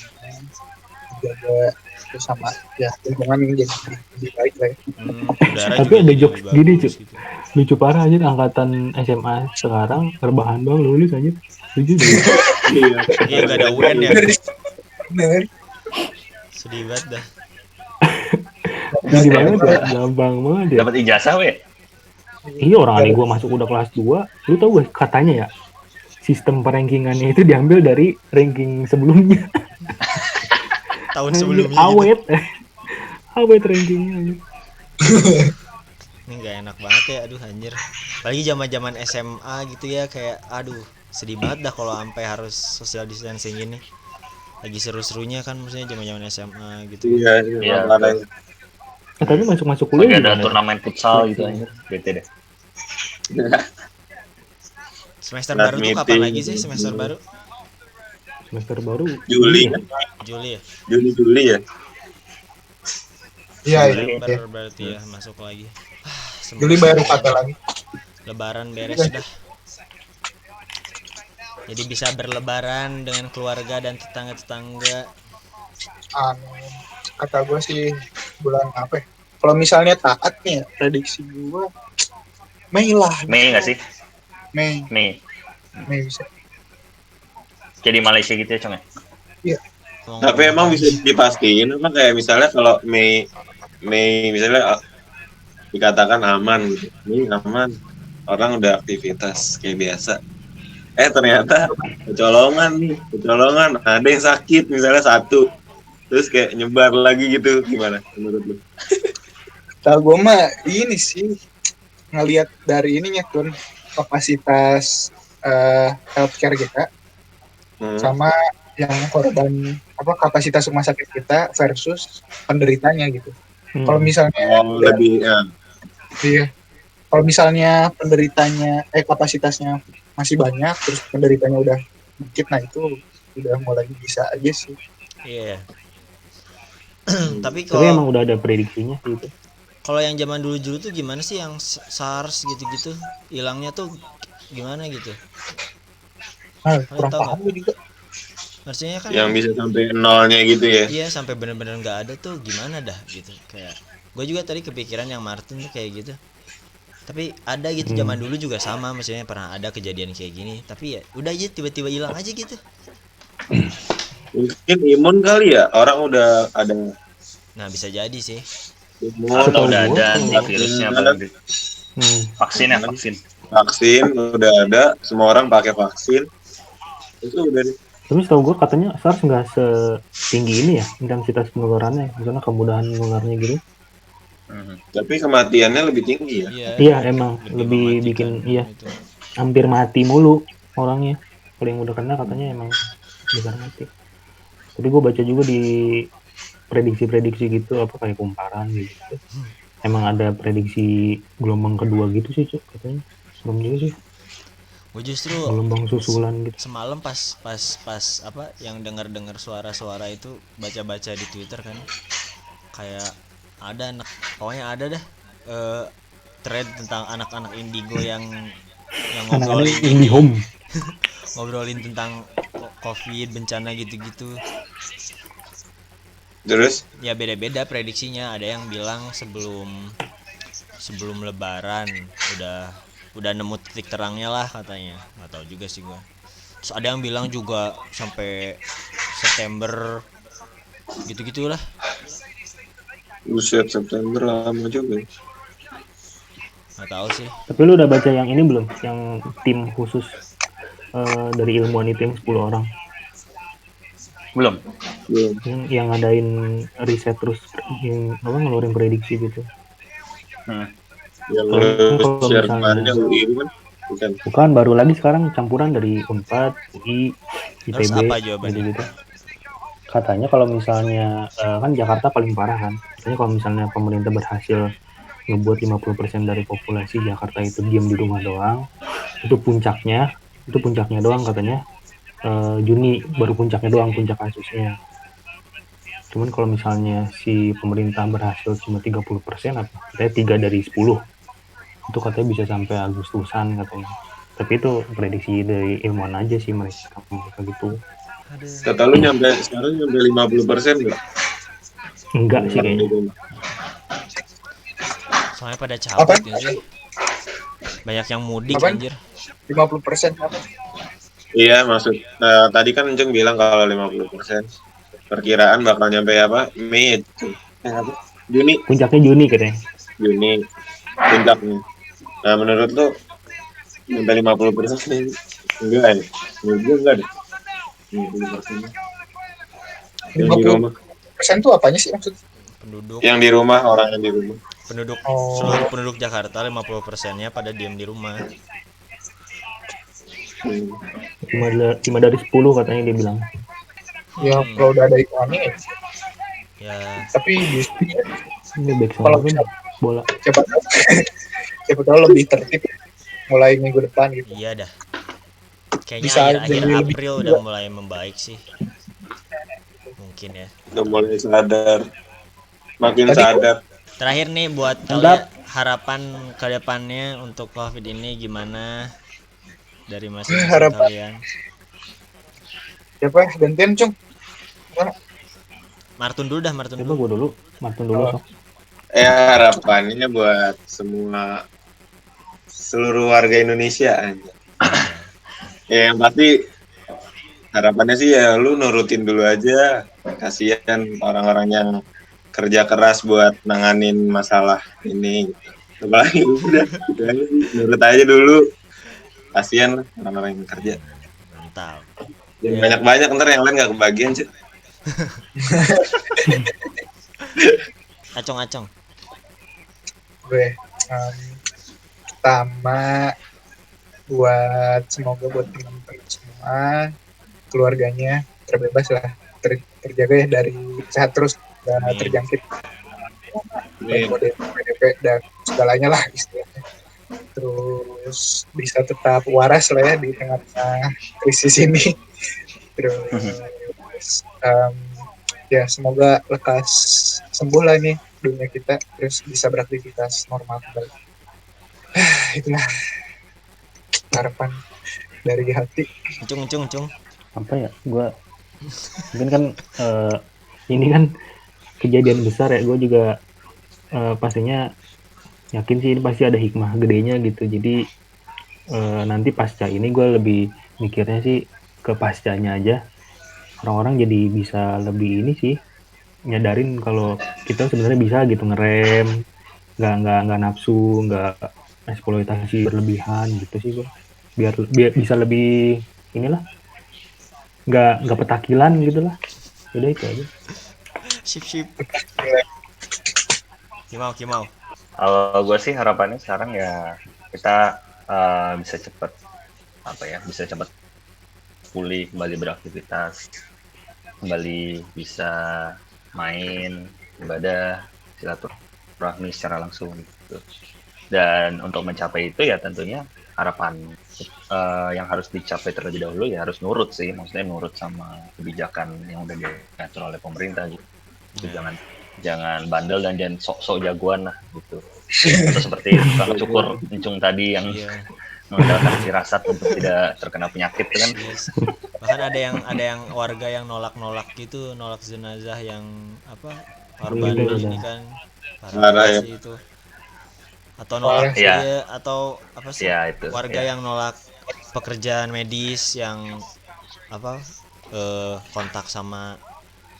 S4: jaga bersama ya lingkungan jadi lebih baik lah ya.
S1: Udara
S5: Tapi
S1: juga
S5: ada
S1: jadi
S5: jokes
S1: lebih
S5: gini,
S1: bagus
S5: Cuk.
S1: gitu.
S5: Lucu parah aja angkatan SMA sekarang rebahan doang lulus aja. Lucu deh.
S1: Iya gak ada UN ya.
S4: Bener.
S1: Sedih banget dah.
S5: Jadi banget ya, gampang banget ya.
S3: dapat ijazah weh.
S5: Iya, orang adik gue masuk udah kelas 2. Lu tau gak katanya ya, sistem perankingannya itu diambil dari ranking sebelumnya.
S1: Tahun sebelumnya gitu.
S5: Awet. Awet rankingnya.
S1: Ini gak enak banget ya, aduh anjir. Apalagi zaman-zaman SMA gitu ya, kayak aduh sedih banget dah kalau sampai harus social distancing gini. Lagi seru-serunya kan, maksudnya zaman-zaman SMA gitu.
S2: Iya, makanya.
S5: Tapi masuk
S3: Lagi
S5: kuliah
S3: ada
S5: gimana?
S3: turnamen futsal gitu anjir. Bete deh.
S1: Semester
S2: Last
S1: baru tuh kapan
S2: meeting.
S1: lagi sih semester baru?
S5: Semester baru
S2: Juli kan?
S1: Juli ya?
S2: Juli ya.
S4: Iya, iya.
S1: September berarti ya masuk lagi. Semoga
S4: Juli baru kata lagi.
S1: Lebaran beres dah. Jadi bisa berlebaran dengan keluarga dan tetangga-tetangga.
S4: Kata gue sih bulan apa ya? Kalau misalnya taat nih, prediksi gue Mei lah.
S3: Mei nggak sih?
S4: Mei bisa.
S3: Jadi Malaysia gitu ya, Cong ya?
S2: Tapi emang bisa dipastiin emang kayak misalnya kalau Mei misalnya dikatakan aman gitu. Ini aman. Orang udah aktivitas kayak biasa. Ternyata kecolongan, ada yang sakit misalnya satu. Terus kayak nyebar lagi gitu, gimana menurut lu?
S4: Kalau gue mah ini sih ngelihat dari ininya tuh kapasitas healthcare kita sama yang korban kapasitas rumah sakit kita versus penderitanya gitu. Kalau misalnya
S2: lebih ya.
S4: iya. Kalau misalnya penderitanya kapasitasnya masih banyak terus penderitanya udah dikit, nah itu udah mulai bisa aja sih.
S1: Iya. Tapi
S5: Tapi emang
S1: kalau
S5: udah ada prediksinya gitu.
S1: kalau yang zaman dulu tuh gimana sih, yang SARS gitu-gitu hilangnya tuh gimana gitu?
S4: Nah,
S1: Kalian
S4: kurang
S1: tahu
S4: paham gue juga.
S1: Maksudnya kan
S2: Yang bisa sampai nolnya gitu ya.
S1: iya sampai bener-bener nggak ada tuh gimana dah gitu. Kayak gue juga tadi kepikiran yang Martin tuh kayak gitu. Tapi ada gitu zaman dulu juga sama, maksudnya pernah ada kejadian kayak gini. Tapi ya udah aja tiba-tiba hilang aja gitu.
S2: Mungkin imun kali ya, orang udah ada
S1: Nah bisa jadi sih.
S2: imun,
S3: Atau udah
S5: gua,
S3: ada
S2: kalau-
S3: virusnya
S2: Iya.
S3: bang. Vaksin ya,
S2: vaksin udah ada, semua orang pakai vaksin. Itu udah deh.
S5: Tapi setahu gue katanya SARS nggak setinggi ini ya intensitas penularannya, misalnya kemudahan menularnya gitu.
S2: Tapi kematiannya lebih tinggi ya.
S5: Iya emang lebih bikin
S1: mematikan itu.
S5: hampir mati mulu orangnya. Kalau yang udah kena katanya emang besar mati. Tapi gue baca juga di prediksi-prediksi gitu apa kayak kumparan gitu. Emang ada prediksi gelombang kedua gitu sih Cuk, katanya. Serem juga sih,
S1: Gue justru
S5: gelombang susulan gitu.
S1: semalam pas apa yang dengar suara-suara itu, baca-baca di Twitter kan, kayak ada anak, pokoknya ada dah thread tentang anak-anak indigo yang
S5: Anak-anak
S1: ngobrolin
S5: indie
S1: ini,
S5: home.
S1: ngobrolin tentang COVID, bencana gitu-gitu.
S2: Terus
S1: Ya beda-beda prediksinya, ada yang bilang sebelum lebaran udah nemu titik terangnya lah katanya, nggak tahu juga sih gua. Terus ada yang bilang juga sampai September gitu-gitulah.
S2: buset, September lama juga.
S1: Nggak tahu sih.
S5: Tapi lu udah baca yang ini belum? Yang tim khusus dari ilmuwan itu yang 10 orang
S3: Belum.
S2: Belum.
S5: yang ngadain riset terus yang apa ngeluarin prediksi gitu.
S2: Yang
S5: Kalau
S2: share
S5: misalnya
S2: kemarinnya UI itu kan bukan.
S5: bukan, baru lagi sekarang campuran dari Unpad, UI,
S1: Terus
S5: ITB
S1: apa jawabannya?
S5: gitu-gitu. Katanya kalau misalnya kan Jakarta paling parah kan. Katanya kalau misalnya pemerintah berhasil ngebuat 50% dari populasi Jakarta itu diam di rumah doang, itu puncaknya doang katanya Juni, baru puncaknya doang, puncak kasusnya. Cuman kalau misalnya si pemerintah berhasil cuma 30% apa? Katanya 3 dari 10. Itu katanya bisa sampai Agustusan katanya. Tapi itu prediksi dari ilmuwan aja sih mereka gitu.
S2: Kata lu sekarang nyampe 50% nggak?
S5: Enggak sih kayaknya.
S1: Soalnya pada cabut
S4: Apa?
S1: ya sih. Banyak yang mudik
S4: Apaan?
S1: anjir.
S4: 50% apa?
S2: Iya, tadi kan Enceng bilang kalau 50%. Perkiraan bakal nyampe apa? Mei itu. Apa? Juni,
S5: Puncaknya Juni katanya.
S2: Juni puncaknya. Nah, menurut lu nyampe 50% enggak ya? Menurut gue enggak deh. 50%. Yang di rumah.
S4: 50% tuh apanya sih maksudnya?
S1: Penduduk
S2: Yang di rumah, orang yang di rumah.
S1: seluruh penduduk Jakarta 50%-nya pada diam di rumah.
S2: Hmm.
S5: 5 dari 10 katanya dia bilang.
S4: Ya kalau udah ada iklannya
S1: Ya
S4: tapi justru
S5: Ini back
S4: kalau
S5: sound
S4: bisa
S5: bola.
S4: siapa tahu lebih tertib mulai minggu depan gitu.
S1: iya dah. Kayaknya
S4: Bisa
S1: akhir
S4: jadi lebih
S1: April
S4: juga.
S1: udah mulai membaik sih. Mungkin ya.
S2: Udah mulai sadar. Makin
S4: Tadi
S2: sadar.
S1: Terakhir nih buat
S5: Mantap.
S1: kalian, harapan ke depannya untuk COVID ini gimana dari masing-masing
S4: Harapan.
S1: kalian?
S4: Siapa yang gantian Cung? Mana?
S1: Martun dulu dah, Martun
S5: Coba
S1: dulu.
S5: gue dulu, Martin dulu sok.
S2: Ya, harapannya buat semua seluruh warga Indonesia aja. Ya, yang pasti harapannya sih ya lu nurutin dulu aja. Kasihan orang-orang yang kerja keras buat nanganin masalah ini. Apalagi udah gitu aja sih. Nurut aja dulu. Kasihan lah orang-orang yang kerja.
S1: Mantap.
S2: Jangan
S1: Ya.
S2: banyak-banyak, ntar yang lain gak kebagian sih.
S1: Acong-acong.
S4: Gue pertama semoga buat teman-teman semua keluarganya terbebas lah, terjaga ya dari sehat terus dan
S1: Amin.
S4: terjangkit
S2: Amin.
S4: PDP dan segalanya lah istilahnya. Terus bisa tetap waras lah ya di tengah-tengah krisis ini. Terus ya semoga lekas sembuh lah nih dunia kita, terus bisa beraktivitas normal kembali. Itulah harapan dari hati.
S1: Encung.
S5: Apa ya? Gue mungkin kan ini kan kejadian besar ya. Gue juga pastinya yakin sih ini pasti ada hikmah gedenya gitu. Jadi nanti pasca ini gue lebih mikirnya sih ke pascanya aja. Orang-orang jadi bisa lebih ini sih nyadarin kalau kita sebenarnya bisa gitu ngerem, nggak nafsu, nggak eksploitasi berlebihan gitu sih gue. Biar bisa lebih inilah, nggak petakilan gitu lah. Udah itu aja.
S1: Sip. Kimau.
S3: Kalau gue sih harapannya sekarang ya kita bisa cepat pulih, kembali beraktivitas, kembali bisa main, ibadah, silaturahmi secara langsung gitu. Dan untuk mencapai itu ya tentunya harapan yang harus dicapai terlebih dahulu ya harus nurut sih, maksudnya nurut sama kebijakan yang udah diatur oleh pemerintah gitu.
S1: Ya.
S3: Jangan bandel dan jangan sok-sok jagoan lah gitu. Atau seperti tukang cukur encung tadi yang
S1: Iya.
S3: mengandalkan firasat untuk tidak terkena penyakit kan.
S1: Yes. Bahkan ada yang warga yang nolak gitu, nolak jenazah yang apa korban
S5: Iya,
S1: ini
S5: iya.
S1: kan
S2: Parah
S1: parah
S2: ya.
S1: sih itu. Atau nolak
S3: Iya.
S1: iya, atau apa sih
S3: Iya, itu,
S1: warga
S3: iya.
S1: yang nolak pekerjaan medis yang apa kontak sama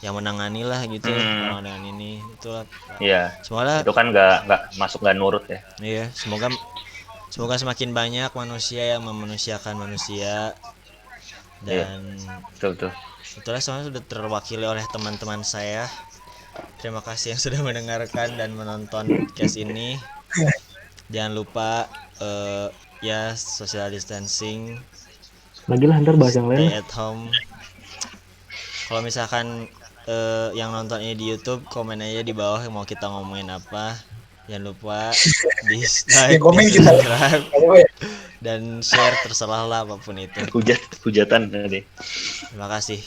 S1: yang menangani lah gitu orang dengan ini itulah.
S3: Iya.
S1: Semoga
S3: Itu kan nggak nurut ya.
S1: iya, semoga semakin banyak manusia yang memanusiakan manusia dan
S3: Betul.
S1: itulah semuanya sudah terwakili oleh teman-teman saya. Terima kasih yang sudah mendengarkan dan menonton podcast ini. Jangan lupa ya social distancing,
S5: Lagi lah ntar bahas yang
S1: stay
S5: lain.
S1: at home. Kalau misalkan yang nonton ini di YouTube, komen aja di bawah mau kita ngomongin apa. Jangan lupa di
S4: Ya,
S1: like,
S4: komen
S1: di
S4: kita.
S1: subscribe,
S4: Apa ya?
S1: dan share terserah lah apapun itu.
S3: Hujatan tadi.
S1: Terima kasih.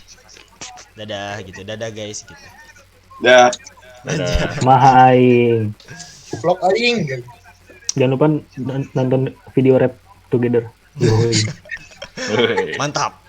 S1: Dadah gitu. Dadah guys gitu.
S2: Dah.
S3: Dadah.
S5: Maha aing.
S4: Vlog aing gitu.
S5: Jangan lupa nonton video rap together. Yoi.
S3: Woi.
S1: Mantap.